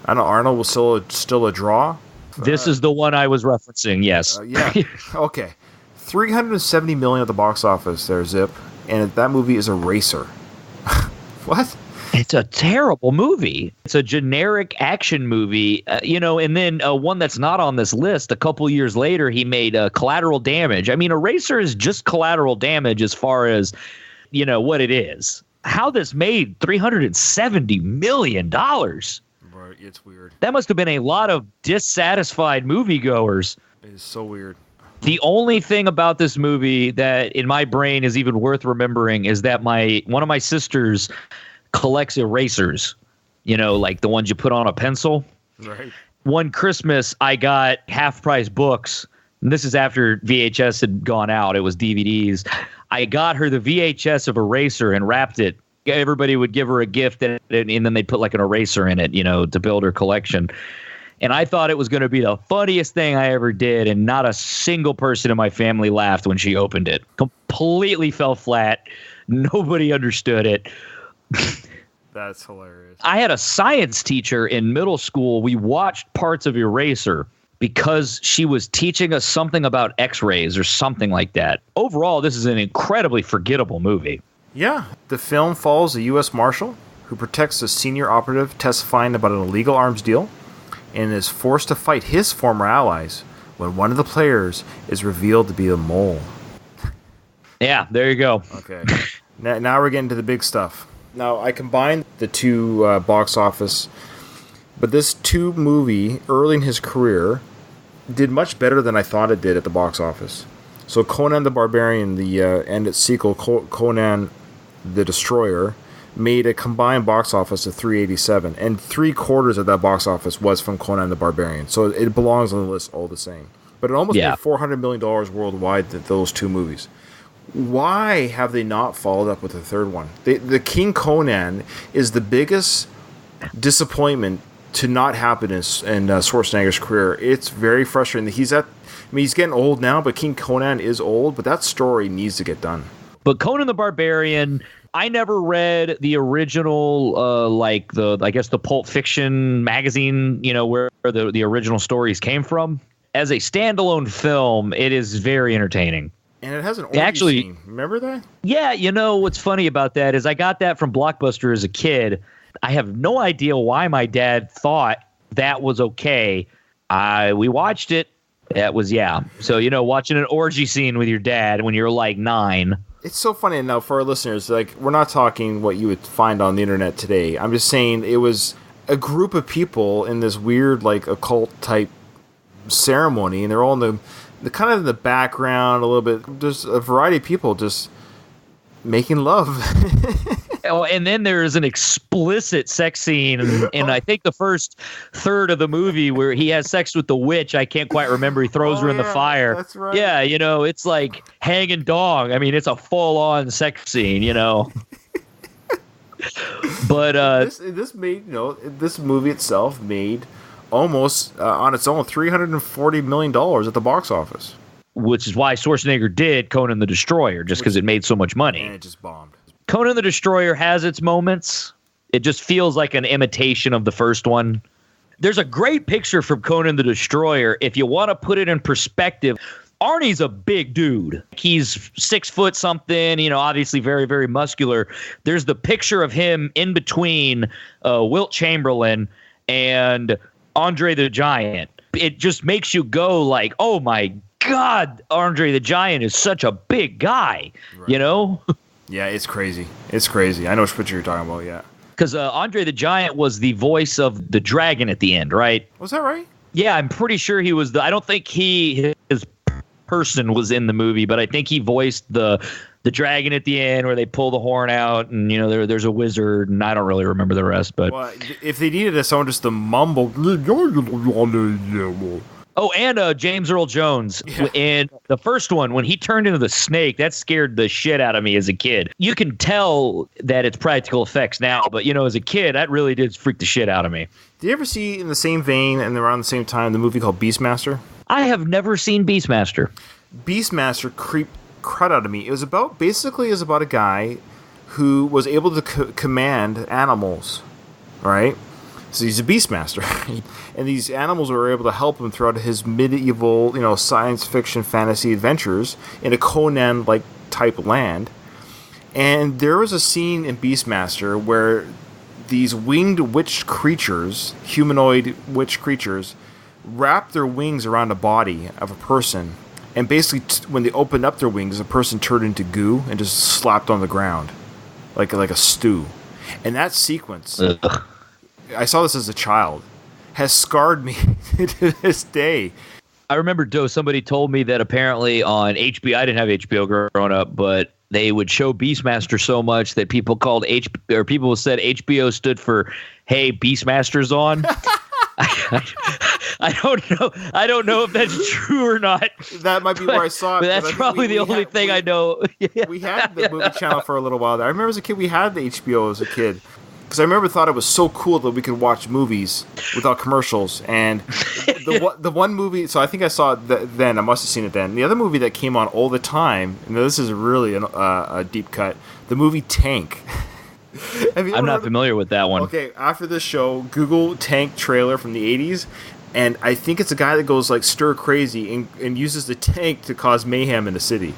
I know Arnold was still a draw. This is the one I was referencing, yes. Yeah. Okay. $370 million at the box office there, Zip. And that movie is Eraser. What? It's a terrible movie. It's a generic action movie, and then one that's not on this list. A couple years later, he made Collateral Damage. I mean, Eraser is just collateral damage as far as, what it is. How this made $370 million. Right, it's weird. That must have been a lot of dissatisfied moviegoers. It is so weird. The only thing about this movie that in my brain is even worth remembering is that one of my sisters collects erasers, like the ones you put on a pencil. Right. One Christmas, I got half-price books. And this is after VHS had gone out. It was DVDs. I got her the VHS of Eraser and wrapped it. Everybody would give her a gift, and then they'd put like an eraser in it, to build her collection. And I thought it was going to be the funniest thing I ever did, and not a single person in my family laughed when she opened it. Completely fell flat. Nobody understood it. That's hilarious. I had a science teacher in middle school. We watched parts of Eraser because she was teaching us something about X-rays or something like that. Overall, this is an incredibly forgettable movie. Yeah. The film follows a U.S. Marshal who protects a senior operative testifying about an illegal arms deal and is forced to fight his former allies when one of the players is revealed to be a mole. Yeah, there you go. Okay. Now we're getting to the big stuff. Now, I combined the two box office, but this movie, early in his career, did much better than I thought it did at the box office. So Conan the Barbarian, and its sequel, Conan the Destroyer, made a combined box office of $387, and 3/4 of that box office was from Conan the Barbarian. So it belongs on the list all the same. But it almost made $400 million worldwide, those two movies. Why have they not followed up with a third one? The King Conan is the biggest disappointment to not happen in Schwarzenegger's career. It's very frustrating. He's getting old now, but King Conan is old, but that story needs to get done. But Conan the Barbarian, I never read the original, the Pulp Fiction magazine, where the original stories came from. As a standalone film, it is very entertaining. And it has an orgy scene. Remember that? Yeah, what's funny about that is I got that from Blockbuster as a kid. I have no idea why my dad thought that was okay. We watched it. That was, So, watching an orgy scene with your dad when you're like 9. It's so funny. Now, for our listeners, we're not talking what you would find on the internet today. I'm just saying it was a group of people in this weird, occult type ceremony, and they're all in the kind of in the background a little bit. There's a variety of people just making love. Oh, and then there's an explicit sex scene in I think the first third of the movie where he has sex with the witch. I can't quite remember. He throws her in the fire. That's right. Yeah, it's like hanging dong. I mean, it's a full-on sex scene, But this made this movie itself made almost on its own $340 million at the box office, which is why Schwarzenegger did Conan the Destroyer, just because it made so much money. And it just bombed. Conan the Destroyer has its moments. It just feels like an imitation of the first one. There's a great picture from Conan the Destroyer. If you want to put it in perspective, Arnie's a big dude. He's 6 foot something, obviously very, very muscular. There's the picture of him in between Wilt Chamberlain and Andre the Giant. It just makes you go like, oh my God, Andre the Giant is such a big guy, right. Yeah, it's crazy. It's crazy. I know which picture you're talking about, yeah. Because Andre the Giant was the voice of the dragon at the end, right? Was that right? Yeah, I'm pretty sure he was I don't think his person was in the movie, but I think he voiced the dragon at the end where they pull the horn out and, there's a wizard, and I don't really remember the rest. But if they needed someone just to mumble. Oh, and James Earl Jones in the first one, when he turned into the snake, that scared the shit out of me as a kid. You can tell that it's practical effects now, but, as a kid, that really did freak the shit out of me. Did you ever see, in the same vein and around the same time, the movie called Beastmaster? I have never seen Beastmaster. Beastmaster creeped crud out of me. It was about a guy who was able to command animals, right? So he's a beastmaster, and these animals were able to help him throughout his medieval, science fiction fantasy adventures in a Conan-like type land. And there was a scene in Beastmaster where these winged witch creatures, humanoid witch creatures, wrapped their wings around the body of a person, and basically when they opened up their wings, the person turned into goo and just slapped on the ground like a stew. And that sequence, I saw this as a child, has scarred me to this day. I remember, somebody told me that apparently on HBO, I didn't have HBO growing up, but they would show Beastmaster so much that people said HBO stood for "Hey, Beastmaster's on." I don't know if that's true or not. That might be where I saw it. But that's probably the only thing I know. We had the movie channel for a little while there. I remember as a kid, we had the HBO as a kid. Because I remember thought it was so cool that we could watch movies without commercials. And the one movie, so I think I saw it then. I must have seen it then. The other movie that came on all the time, and this is really a deep cut, the movie Tank. I'm not familiar with that one. Okay, after this show, Google Tank trailer from the 80s. And I think it's a guy that goes like stir crazy and uses the tank to cause mayhem in the city.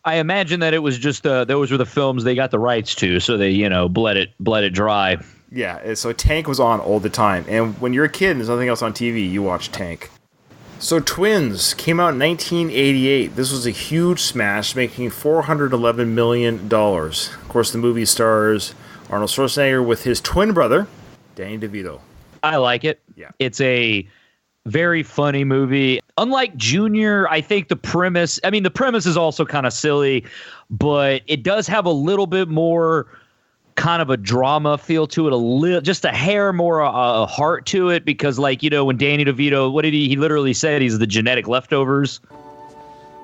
I imagine that it was just those were the films they got the rights to, so they bled it dry. Yeah, so Tank was on all the time, and when you're a kid and there's nothing else on TV, you watch Tank. So Twins came out in 1988. This was a huge smash, making $411 million. Of course, the movie stars Arnold Schwarzenegger with his twin brother, Danny DeVito. I like it. Yeah, it's a very funny movie. Unlike Junior, I think the premise is also kind of silly, but it does have a little bit more kind of a drama feel to it, just a hair more a heart to it, because when Danny DeVito, what did he literally said, he's the genetic leftovers.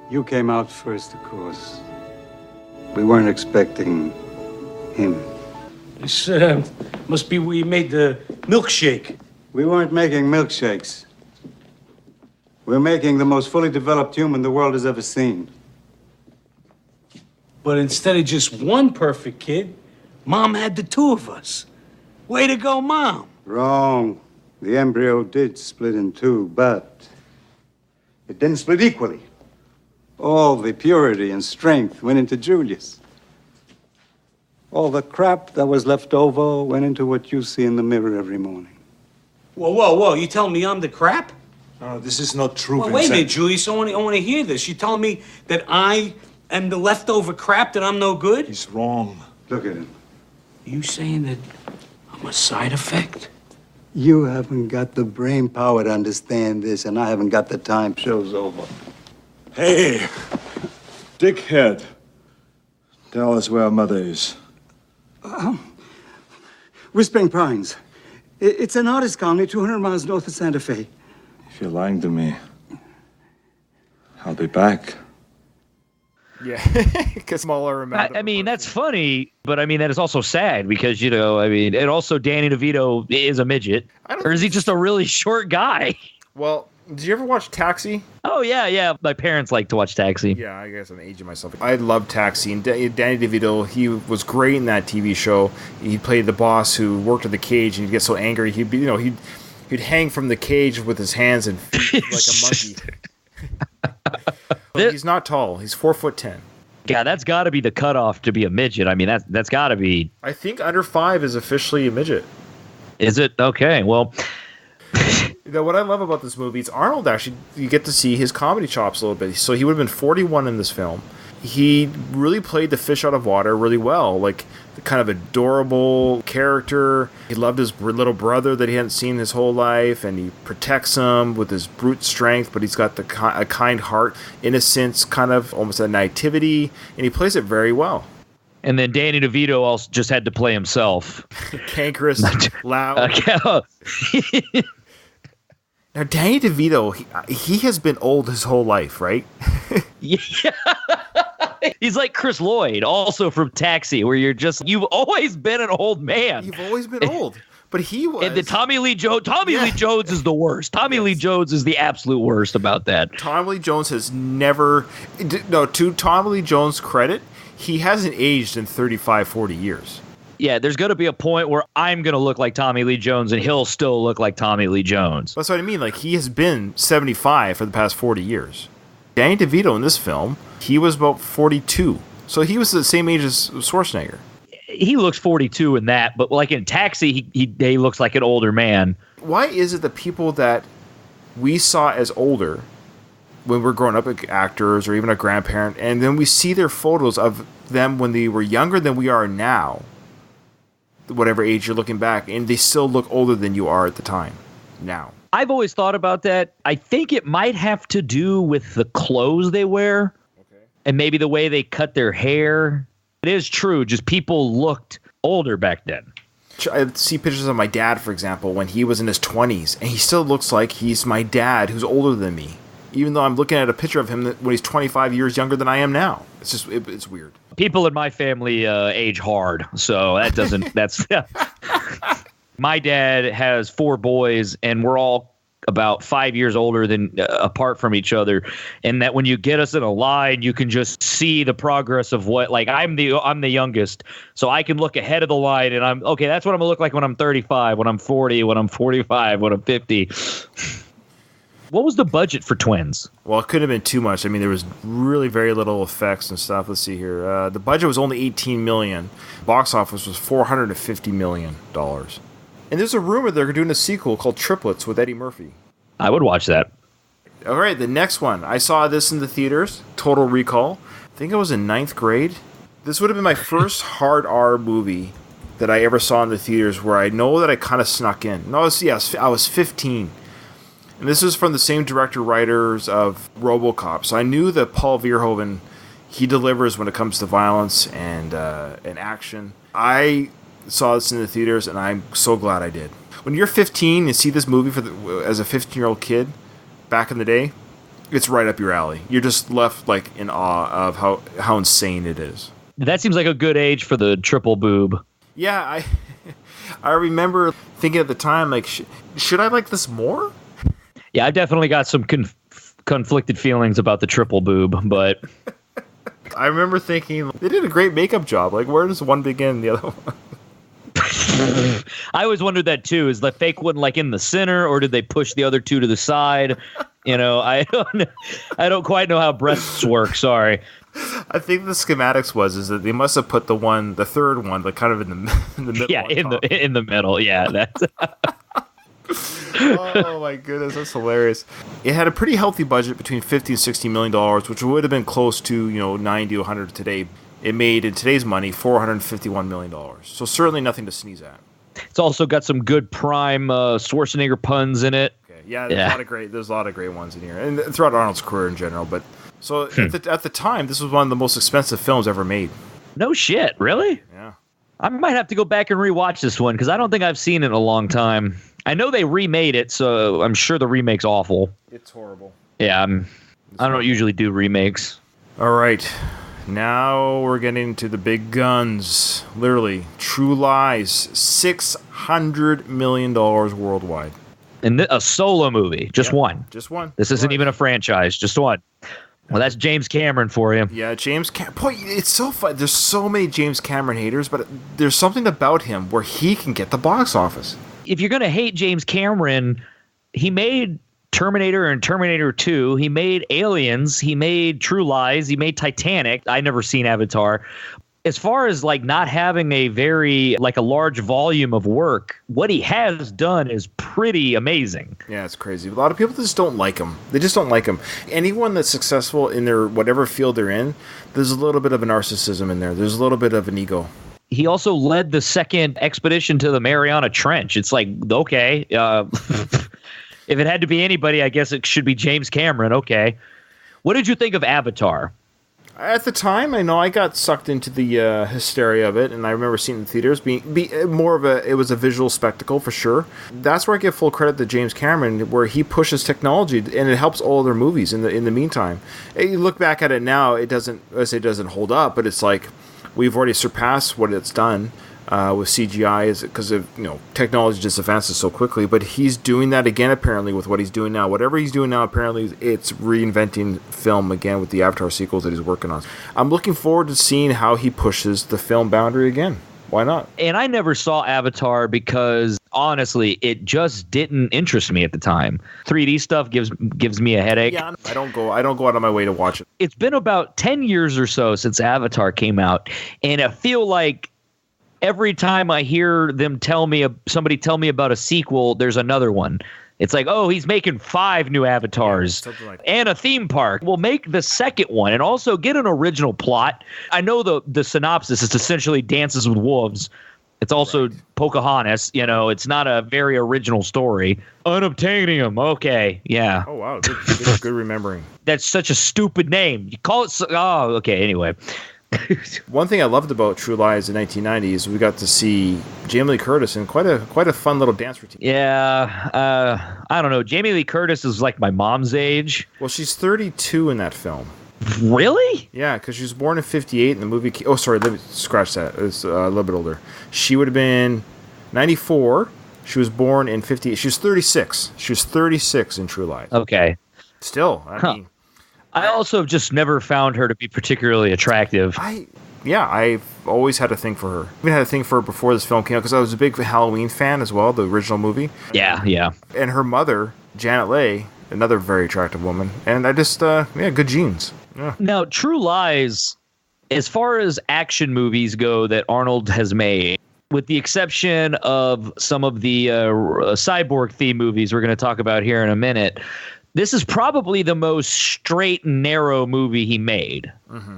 You came out first, of course. We weren't expecting him. This must be where you made the milkshake. We weren't making milkshakes. We're making the most fully developed human the world has ever seen. But instead of just one perfect kid, Mom had the two of us. Way to go, Mom. Wrong. The embryo did split in two, but it didn't split equally. All the purity and strength went into Julius. All the crap that was left over went into what you see in the mirror every morning. Whoa. You telling me I'm the crap? No, this is not true, Well, wait a minute, Julius. I want to hear this. You telling me that I am the leftover crap, that I'm no good? He's wrong. Look at him. You saying that I'm a side effect? You haven't got the brain power to understand this, and I haven't got the time. Show's over. Hey, dickhead. Tell us where our mother is. Whispering Pines. It's an artist colony 200 miles north of Santa Fe. If you're lying to me, I'll be back. Yeah, because smaller amount. I mean, that's funny, but I mean, that is also sad because, and also Danny DeVito is a midget. Or is he just a really short guy? Well, did you ever watch Taxi? Oh, yeah. My parents like to watch Taxi. Yeah, I guess I'm aging myself. I love Taxi, and Danny DeVito, he was great in that TV show. He played the boss who worked in the cage, and he'd get so angry, he'd hang from the cage with his hands and feet like a monkey. He's not tall. He's 4'10". Yeah, that's got to be the cutoff to be a midget. I mean, that's got to be. I think under 5 is officially a midget. Is it? Okay, well. What I love about this movie is Arnold, actually, you get to see his comedy chops a little bit. So he would have been 41 in this film. He really played the fish out of water really well, like the kind of adorable character. He loved his little brother that he hadn't seen his whole life, and he protects him with his brute strength, but he's got a kind heart, innocence, kind of almost a naivety, and he plays it very well. And then Danny DeVito also just had to play himself. Cankerous, loud. Now, Danny DeVito, he has been old his whole life, right? Yeah. He's like Chris Lloyd, also from Taxi, where you've always been an old man. You've always been old. But he was. And the Tommy Lee Jones is the worst. Tommy Lee Jones is the absolute worst about that. Tommy Lee Jones has never. No, to Tommy Lee Jones' credit, he hasn't aged in 35, 40 years. Yeah, there's going to be a point where I'm going to look like Tommy Lee Jones and he'll still look like Tommy Lee Jones. That's what I mean. Like, he has been 75 for the past 40 years. Danny DeVito in this film, he was about 42. So he was the same age as Schwarzenegger. He looks 42 in that, but like in Taxi, he looks like an older man. Why is it the people that we saw as older when we're growing up, like actors or even a grandparent, and then we see their photos of them when they were younger than we are now, whatever age you're looking back, and they still look older than you are at the time now? I've always thought about that. I think it might have to do with the clothes they wear, and maybe the way they cut their hair. It is true, just people looked older back then. I see pictures of my dad, for example, when he was in his 20s, and he still looks like he's my dad who's older than me, even though I'm looking at a picture of him when he's 25 years younger than I am now. It's just, it's weird. People in my family age hard, so that doesn't, that's, my dad has 4 boys, and we're all about 5 years older than apart from each other, and that when you get us in a line, you can just see the progress of what, like, I'm the youngest, so I can look ahead of the line, and I'm okay. That's what I'm gonna look like when I'm 35, when I'm 40, when I'm 45, when I'm 50. What was the budget for Twins? Well, it couldn't have been too much. I mean, there was really very little effects and stuff. Let's see here. The budget was only $18 million. Box office was $450 million. And there's a rumor they're doing a sequel called Triplets with Eddie Murphy. I would watch that. All right, the next one. I saw this in the theaters, Total Recall. I think I was in 9th grade. This would have been my first hard R movie that I ever saw in the theaters where I know that I kind of snuck in. No, I was 15. And this is from the same director-writers of RoboCop. So I knew that Paul Verhoeven, he delivers when it comes to violence and action. I saw this in the theaters, and I'm so glad I did. When you're 15 and see this movie as a 15-year-old kid back in the day, it's right up your alley. You're just left like in awe of how insane it is. That seems like a good age for the triple boob. Yeah, I remember thinking at the time, like, should I like this more? Yeah, I definitely got some conflicted feelings about the triple boob, but I remember thinking they did a great makeup job. Like, where does one begin and the other one? I always wondered that too. Is the fake one like in the center, or did they push the other two to the side? You know, I don't quite know how breasts work. Sorry. I think the schematics is that they must have put the third one, like kind of in the middle. Yeah, in the middle. Yeah, that's. Oh my goodness, that's hilarious. It had a pretty healthy budget between $50 and $60 million, which would have been close to 90 to 100 today. It made, in today's money, $451 million. So certainly nothing to sneeze at. It's also got some good prime Schwarzenegger puns in it. Okay. Yeah, there's a lot of great ones in here, and throughout Arnold's career in general. But so at the time, this was one of the most expensive films ever made. No shit, really? Yeah. I might have to go back and rewatch this one because I don't think I've seen it in a long time. I know they remade it, so I'm sure the remake's awful. It's horrible. Yeah, I don't usually do remakes. All right. Now we're getting to the big guns. Literally, True Lies, $600 million worldwide. And a solo movie, just one. Just one. This isn't even a franchise, just one. Well, that's James Cameron for you. Yeah, James Cameron. Boy, it's so fun. There's so many James Cameron haters, but there's something about him where he can get the box office. If you're going to hate James Cameron, he made Terminator and Terminator 2. He made Aliens. He made True Lies. He made Titanic. I never seen Avatar. As far as like not having a large volume of work, what he has done is pretty amazing. Yeah, it's crazy. A lot of people just don't like him. They just don't like him. Anyone that's successful in their whatever field they're in, there's a little bit of a narcissism in there. There's a little bit of an ego. He also led the second expedition to the Mariana Trench. It's like, okay, if it had to be anybody, I guess it should be James Cameron. Okay. What did you think of Avatar? At the time, I know I got sucked into the hysteria of it, and I remember seeing it in theaters. It was a visual spectacle for sure. That's where I give full credit to James Cameron, where he pushes technology, and it helps all their movies in the meantime. You look back at it now, it doesn't hold up, but it's like we've already surpassed what it's done with CGI, because of technology just advances so quickly. But he's doing that again apparently with what he's doing now. Whatever he's doing now, apparently it's reinventing film again with the Avatar sequels that he's working on. I'm looking forward to seeing how he pushes the film boundary again Why not? And I never saw Avatar because, honestly, it just didn't interest me at the time. 3D stuff gives me a headache. Yeah, I don't go out of my way to watch it. It's been about 10 years or so since Avatar came out, and I feel like every time I hear somebody tell me about a sequel, there's another one. It's like, oh, he's making 5 new Avatars and a theme park. We'll make the second one and also get an original plot. I know the synopsis is essentially Dances with Wolves. It's also Pocahontas. It's not a very original story. Unobtainium. Okay. Yeah. Oh, wow. Good remembering. That's such a stupid name. You call it. Oh, okay. Anyway. One thing I loved about True Lies in 1990 is we got to see Jamie Lee Curtis in quite a fun little dance routine. Yeah, I don't know. Jamie Lee Curtis is like my mom's age. Well, she's 32 in that film. Really? Yeah, because she was born in 58 and the movie... Oh, sorry, let me scratch that. It's a little bit older. She would have been 94. She was born in 58. She was 36. She was 36 in True Lies. Okay. Still, I mean... I also just never found her to be particularly attractive. I've always had a thing for her. I even had a thing for her before this film came out because I was a big Halloween fan as well, the original movie. Yeah. And her mother, Janet Leigh, another very attractive woman. And I just, good genes. Yeah. Now, True Lies, as far as action movies go that Arnold has made, with the exception of some of the cyborg theme movies we're going to talk about here in a minute, this is probably the most straight and narrow movie he made. Mm-hmm.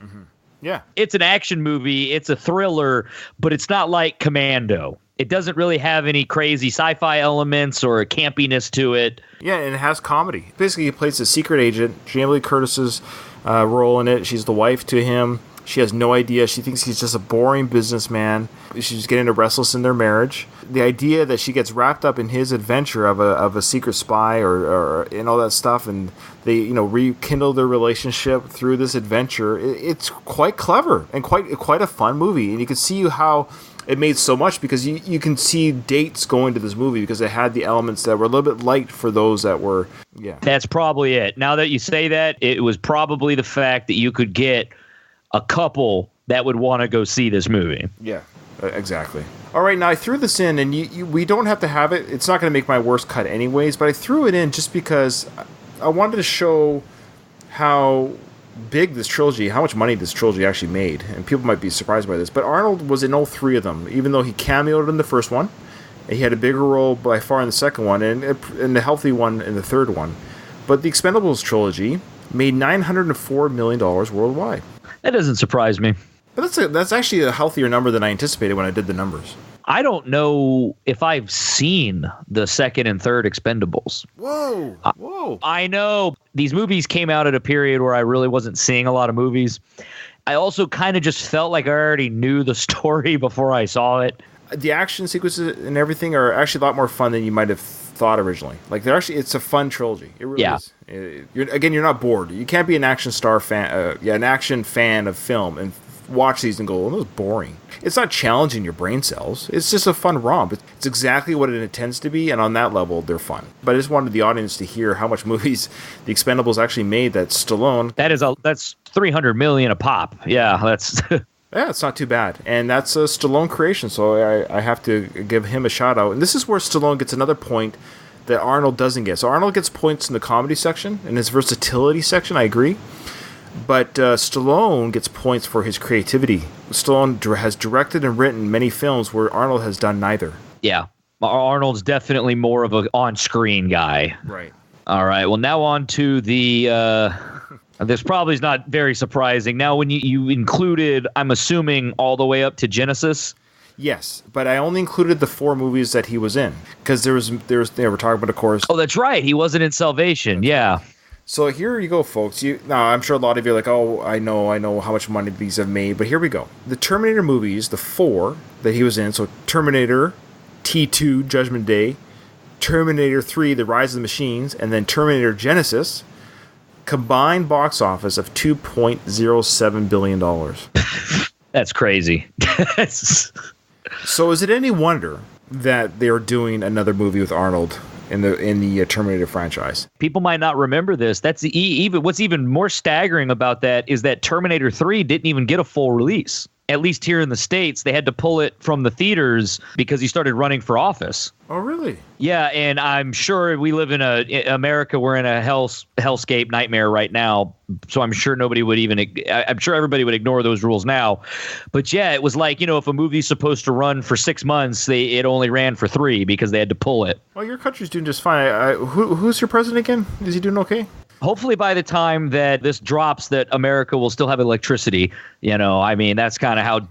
Mm-hmm. Yeah. It's an action movie. It's a thriller, but it's not like Commando. It doesn't really have any crazy sci-fi elements or campiness to it. Yeah, and it has comedy. Basically, he plays a secret agent. Jamie Lee Curtis's role in it. She's the wife to him. She has no idea. She thinks he's just a boring businessman. She's getting restless in their marriage. The idea that she gets wrapped up in his adventure of a secret spy or and all that stuff, and they rekindle their relationship through this adventure. It's quite clever and quite a fun movie. And you can see how it made so much because you can see dates going to this movie because it had the elements that were a little bit light for those that were. Yeah, that's probably it. Now that you say that, it was probably the fact that you could get a couple that would want to go see this movie. Yeah, exactly. All right, now I threw this in, and we don't have to have it. It's not going to make my worst cut anyways, but I threw it in just because I wanted to show how big this trilogy, how much money this trilogy actually made. And people might be surprised by this, but Arnold was in all 3 of them, even though he cameoed in the first one. And he had a bigger role by far in the second one, and the healthy one in the third one. But the Expendables trilogy made $904 million worldwide. That doesn't surprise me. But that's actually a healthier number than I anticipated when I did the numbers. I don't know if I've seen the second and third Expendables. Whoa. I know. These movies came out at a period where I really wasn't seeing a lot of movies. I also kind of just felt like I already knew the story before I saw it. The action sequences and everything are actually a lot more fun than you might have thought originally. Like it's a fun trilogy. It really is. You're not bored. You can't be an action an action fan of film and watch these and go, "Oh, that was boring." It's not challenging your brain cells. It's just a fun romp. It's exactly what it intends to be, and on that level, they're fun. But I just wanted the audience to hear how much movies the Expendables actually made. That Stallone. That's $300 million a pop. Yeah, that's. Yeah, it's not too bad. And that's a Stallone creation, so I have to give him a shout-out. And this is where Stallone gets another point that Arnold doesn't get. So Arnold gets points in the comedy section, in his versatility section, I agree. But Stallone gets points for his creativity. Stallone has directed and written many films where Arnold has done neither. Yeah, Arnold's definitely more of an on-screen guy. Right. All right, well, now on to the... This probably is not very surprising. Now, when you included, I'm assuming, all the way up to Genesis? Yes, but I only included the 4 movies that he was in. Because there was we're talking about, of course... Oh, that's right. He wasn't in Salvation. Yeah. So here you go, folks. Now, I'm sure a lot of you are like, oh, I know how much money these have made. But here we go. The Terminator movies, the 4 that he was in, so Terminator, T2, Judgment Day, Terminator 3, The Rise of the Machines, and then Terminator Genesis... combined box office of $2.07 billion. That's crazy. So is it any wonder that they're doing another movie with Arnold in the Terminator franchise? People might not remember this. That's even what's even more staggering about that is that Terminator 3 didn't even get a full release. at least here in the States, they had to pull it from the theaters because he started running for office. Oh, really? Yeah, and I'm sure we live in America. We're in a hellscape nightmare right now. So I'm sure I'm sure everybody would ignore those rules now. But yeah, it was like, if a movie's supposed to run for 6 months, it only ran for 3 because they had to pull it. Well, your country's doing just fine. Who's your president again? Is he doing okay? Hopefully by the time that this drops, that America will still have electricity. That's kind of how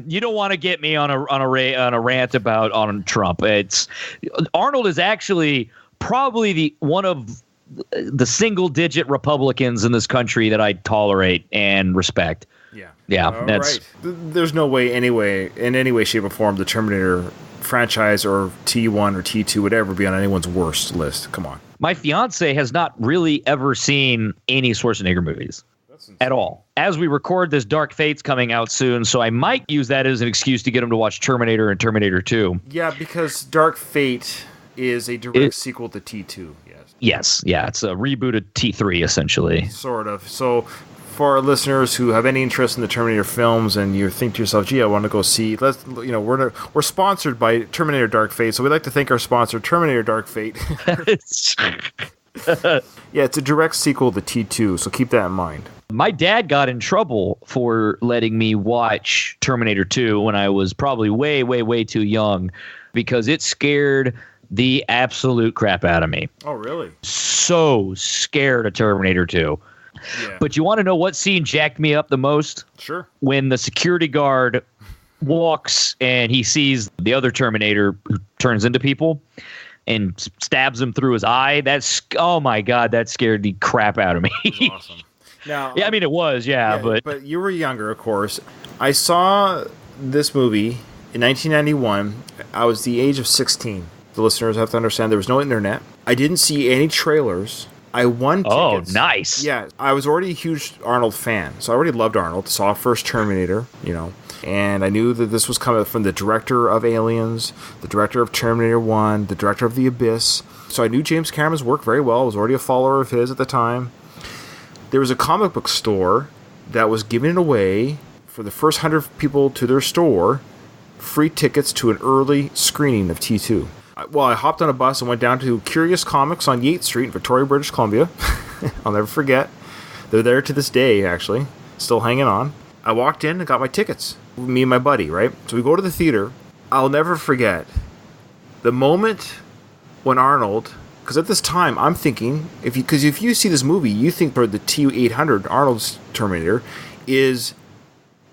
you don't want to get me on a rant on Trump. Arnold is actually probably one of the single digit Republicans in this country that I tolerate and respect. Yeah. That's right. There's no way in any way, shape, or form the Terminator franchise or T1 or T2 would ever be on anyone's worst list. Come on. My fiance has not really ever seen any Schwarzenegger movies at all. As we record this, Dark Fate's coming out soon, so I might use that as an excuse to get him to watch Terminator and Terminator 2. Yeah, because Dark Fate is a direct sequel to T2. Yes. Yeah, it's a reboot of T3, essentially. Sort of. So for our listeners who have any interest in the Terminator films and you think to yourself, gee, I want to go see, we're sponsored by Terminator Dark Fate, so we'd like to thank our sponsor, Terminator Dark Fate. Yeah, it's a direct sequel to T2, so keep that in mind. My dad got in trouble for letting me watch Terminator 2 when I was probably way, way, way too young because it scared the absolute crap out of me. Oh, really? So scared of Terminator 2. Yeah. But you want to know what scene jacked me up the most? Sure. When the security guard walks and he sees the other Terminator who turns into people and stabs him through his eye. Oh my God, that scared the crap out of me. That was awesome. Now, yeah, I mean, it was, but you were younger, of course. I saw this movie in 1991. I was the age of 16. The listeners have to understand there was no internet. I didn't see any trailers. I won tickets. Oh, nice. Yeah, I was already a huge Arnold fan, so I already loved Arnold. Saw first Terminator, and I knew that this was coming from the director of Aliens, the director of Terminator 1, the director of The Abyss. So I knew James Cameron's work very well. I was already a follower of his at the time. There was a comic book store that was giving away, for the first 100 people to their store, free tickets to an early screening of T2. Well, I hopped on a bus and went down to Curious Comics on Yates Street in Victoria, British Columbia. I'll never forget. They're there to this day, actually. Still hanging on. I walked in and got my tickets. Me and my buddy, right? So we go to the theater. I'll never forget the moment when Arnold... Because at this time, I'm thinking... If you see this movie, you think the T-800, Arnold's Terminator, is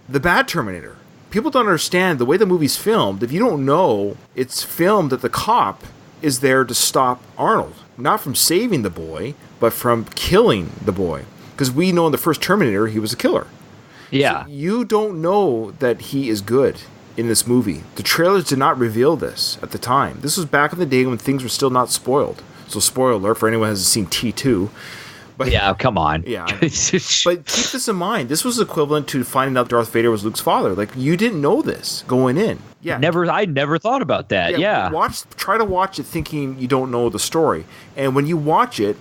the bad Terminator. People don't understand the way the movie's filmed. If you don't know, it's filmed that the cop is there to stop Arnold. Not from saving the boy, but from killing the boy. Because we know in the first Terminator, he was a killer. Yeah. So you don't know that he is good in this movie. The trailers did not reveal this at the time. This was back in the day when things were still not spoiled. So spoiler alert for anyone who hasn't seen T2. But, yeah, come on. Yeah. But keep this in mind. This was equivalent to finding out Darth Vader was Luke's father. Like, you didn't know this going in. Yeah. I never thought about that. Yeah. Try to watch it thinking you don't know the story. And when you watch it,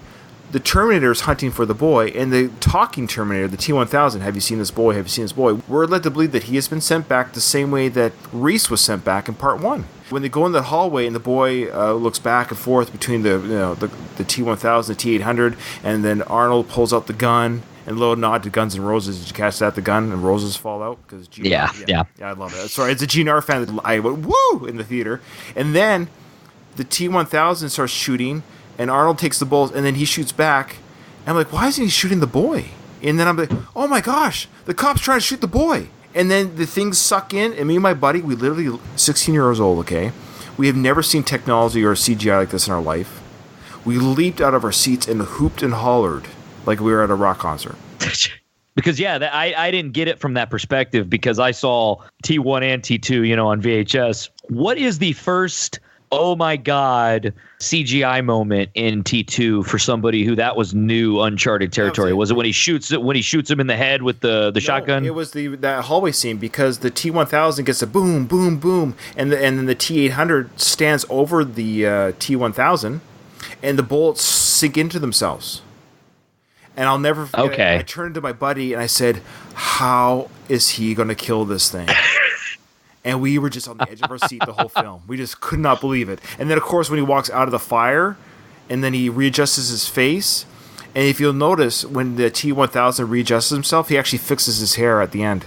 the Terminator is hunting for the boy, and the talking Terminator, the T-1000, have you seen this boy? Have you seen this boy? We're led to believe that he has been sent back the same way that Reese was sent back in Part 1. When they go in the hallway and the boy looks back and forth between the T-1000, the T-800, and then Arnold pulls out the gun, and little nod to Guns N' Roses. Did you catch that? The gun and roses fall out? Yeah, I love it. Sorry, as a GNR fan, I went, woo, in the theater. And then the T-1000 starts shooting, and Arnold takes the bullets, and then he shoots back. And I'm like, why isn't he shooting the boy? And then I'm like, oh my gosh, the cop's trying to shoot the boy. And then the things suck in, and me and my buddy, we literally, 16 years old, okay? We have never seen technology or CGI like this in our life. We leaped out of our seats and hooped and hollered like we were at a rock concert. Because, yeah, I didn't get it from that perspective because I saw T1 and T2, on VHS. What is the first... oh my God, CGI moment in T2 for somebody who that was new, uncharted territory? Was it when he shoots him in the head with the shotgun? It was that hallway scene because the T-1000 gets a boom, boom, boom, and then the T-800 stands over the T-1000, and the bullets sink into themselves. And I'll never forget. Okay. I turned to my buddy and I said, "How is he going to kill this thing? And we were just on the edge of our seat the whole film. We just could not believe it. And then, of course, when he walks out of the fire, and then he readjusts his face, and if you'll notice, when the T-1000 readjusts himself, he actually fixes his hair at the end.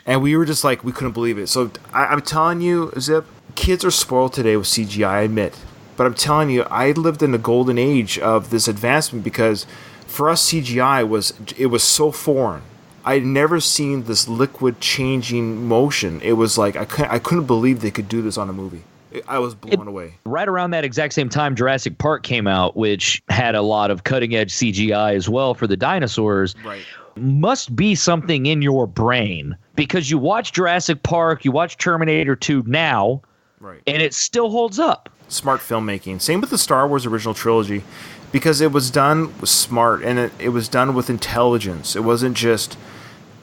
And we were just like, we couldn't believe it. So I'm telling you, Zip, kids are spoiled today with CGI, I admit. But I'm telling you, I lived in the golden age of this advancement because for us, CGI was so foreign. I'd never seen this liquid changing motion. It was like, I couldn't believe they could do this on a movie. I was blown away. Right around that exact same time, Jurassic Park came out, which had a lot of cutting-edge CGI as well for the dinosaurs. Right. Must be something in your brain because you watch Jurassic Park, you watch Terminator 2 now, right, and it still holds up. Smart filmmaking. Same with the Star Wars original trilogy, because it was done with smart, and it was done with intelligence. It wasn't just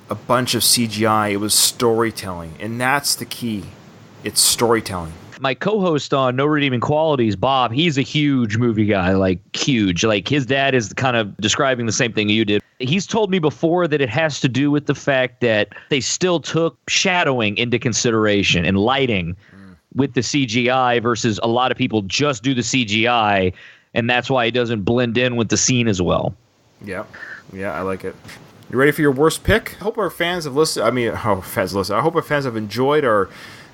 a bunch of CGI. It was storytelling, and that's the key. It's storytelling. My co-host on No Redeeming Qualities, Bob, he's a huge movie guy, like huge. Like his dad is kind of describing the same thing you did. He's told me before that it has to do with the fact that they still took shadowing into consideration and lighting with the CGI versus a lot of people just do the CGI, and that's why it doesn't blend in with the scene as well. Yeah, I like it. You ready for your worst pick? I hope our fans have listened. I hope our fans have enjoyed our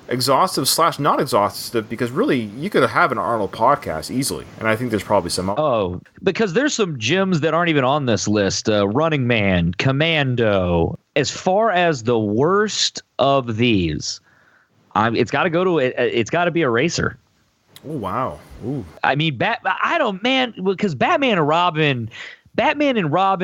exhaustive / not exhaustive, because really you could have an Arnold podcast easily, and I think there's probably some. Oh, because there's some gems that aren't even on this list. Running Man, Commando. As far as the worst of these, it's got to go to it's got to be Eraser. Oh wow! Ooh. I mean, because Batman and Robin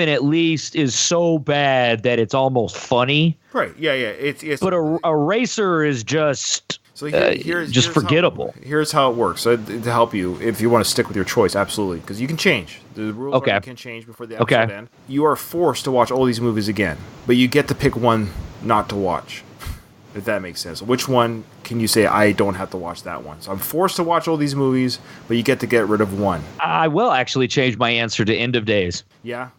at least is so bad that it's almost funny. Right. Yeah. It's but Eraser is just here's forgettable. Here's how it works. So to help you, if you want to stick with your choice, absolutely, because you can change. The rules can change before the episode end. You are forced to watch all these movies again, but you get to pick one not to watch. If that makes sense. Which one can you say, I don't have to watch that one? So I'm forced to watch all these movies, but you get to get rid of one. I will actually change my answer to End of Days. Yeah.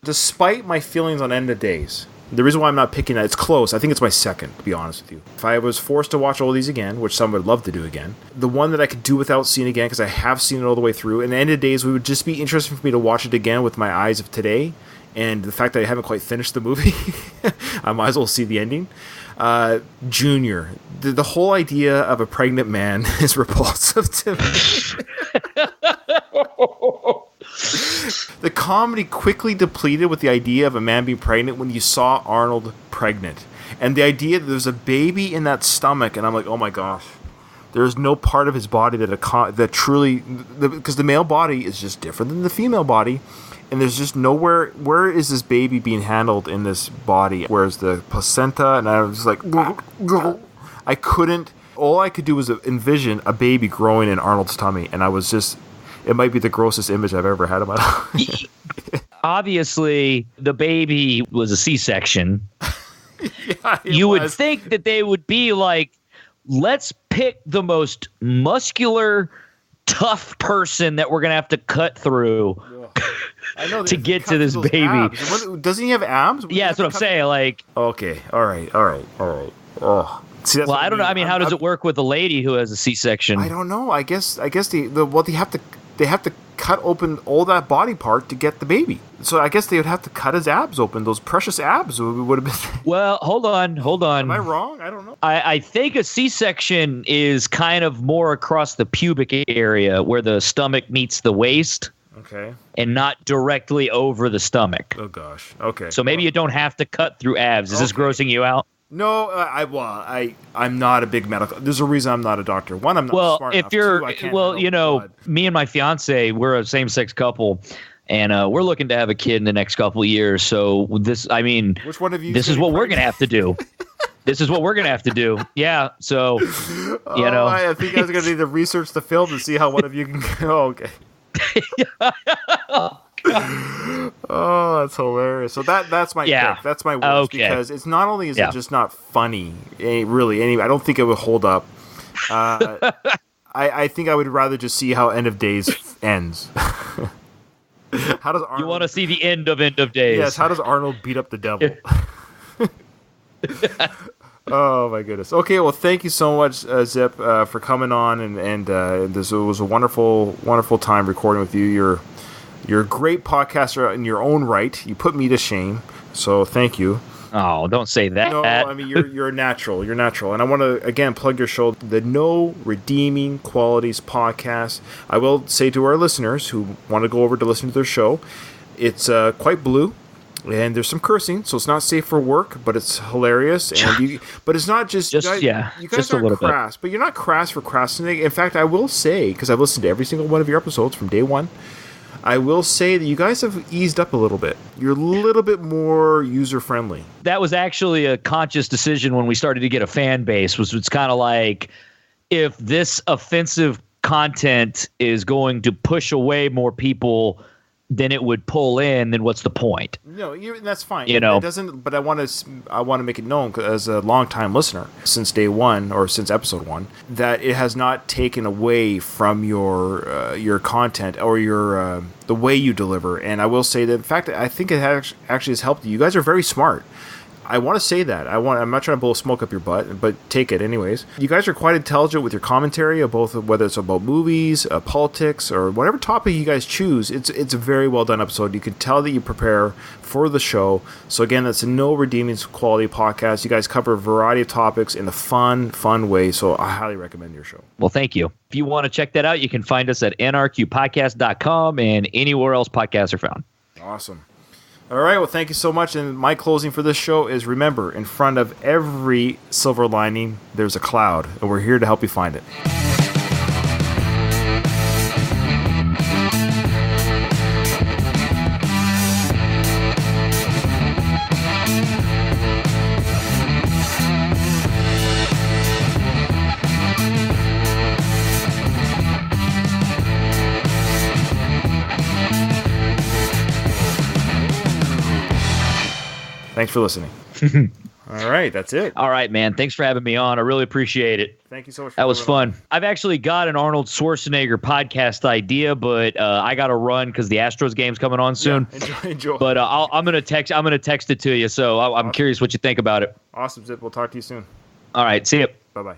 Despite my feelings on End of Days, the reason why I'm not picking that, it's close. I think it's my second, to be honest with you. If I was forced to watch all these again, which some would love to do again, the one that I could do without seeing again, because I have seen it all the way through, and End of Days would just be interesting for me to watch it again with my eyes of today, and the fact that I haven't quite finished the movie, I might as well see the ending. Junior. The whole idea of a pregnant man is repulsive to me. The comedy quickly depleted with the idea of a man being pregnant when you saw Arnold pregnant. And the idea that there's a baby in that stomach, and I'm like, oh my gosh. There's no part of his body that truly... Because the male body is just different than the female body. And there's just nowhere. Where is this baby being handled in this body? Where's the placenta? And I was just like, I couldn't. All I could do was envision a baby growing in Arnold's tummy, and I was just. It might be the grossest image I've ever had in my life. Obviously, the baby was a C-section. You would think that they would be like, let's pick the most muscular, tough person that we're gonna have to cut through. I know to get to this baby. Doesn't he have abs? Yeah, that's what I'm saying. Like, okay, all right. Oh, see, well, I don't know. I mean, how does it work with a lady who has a C-section? I don't know. I guess they have to cut open all that body part to get the baby. So I guess they would have to cut his abs open. Those precious abs would have been. Well, hold on. Am I wrong? I don't know. I think a C-section is kind of more across the pubic area where the stomach meets the waist. Okay. And not directly over the stomach. Oh gosh. Okay. So maybe you don't have to cut through abs. Is this grossing you out? No, I'm not a big medical. There's a reason I'm not a doctor. One, I'm not smart enough. Me and my fiance, we're a same-sex couple, and we're looking to have a kid in the next couple of years. So which one of you? This is what we're gonna have to do. This is what we're gonna have to do. Yeah. So, I think I was gonna need to research the film to see how one of you can. Oh, okay. Oh, that's hilarious. So that's my pick. That's my worst because it's not only is it just not funny, really. I don't think it would hold up. I think I would rather just see how End of Days ends. How does Arnold? You want to see the end of Days? Yes. How does Arnold beat up the devil? Oh my goodness. Okay, well, thank you so much, Zip, for coming on, and this was a wonderful time recording with you. You're a great podcaster in your own right. You put me to shame, so thank you. Oh, don't say that. No, I mean you're a natural. You're natural, and I want to again plug your show, the No Redeeming Qualities podcast. I will say to our listeners who want to go over to listen to their show, it's quite blue. And there's some cursing, so it's not safe for work, but it's hilarious. And but it's not just you guys aren't crass, but you're not crass for procrastinating. In fact, I will say, because I've listened to every single one of your episodes from day one, I will say that you guys have eased up a little bit. You're a little bit more user friendly. That was actually a conscious decision when we started to get a fan base. It's kind of like, if this offensive content is going to push away more people than it would pull in, then what's the point? No, that's fine. It doesn't. But I want to make it known, as a longtime listener since day one, or since episode 1, that it has not taken away from your content or your the way you deliver. And I will say that, in fact, I think it actually has helped you. You guys are very smart. I want to say that. I'm not trying to blow smoke up your butt, but take it anyways. You guys are quite intelligent with your commentary of both, whether it's about movies, politics, or whatever topic you guys choose. It's a very well done episode. You can tell that you prepare for the show. So again, that's a No Redeeming Quality podcast. You guys cover a variety of topics in a fun way. So I highly recommend your show. Well, thank you. If you want to check that out, you can find us at nrqpodcast.com and anywhere else podcasts are found. Awesome. All right, well, thank you so much. And my closing for this show is, remember, in front of every silver lining, there's a cloud, and we're here to help you find it. Thanks for listening. All right, that's it. All right, man. Thanks for having me on. I really appreciate it. Thank you so much. That was fun. I've actually got an Arnold Schwarzenegger podcast idea, but I got to run because the Astros game's coming on soon. Yeah, enjoy. But I'm gonna text it to you. So I'm curious what you think about it. Awesome, Zip. We'll talk to you soon. All right. See you. Bye-bye.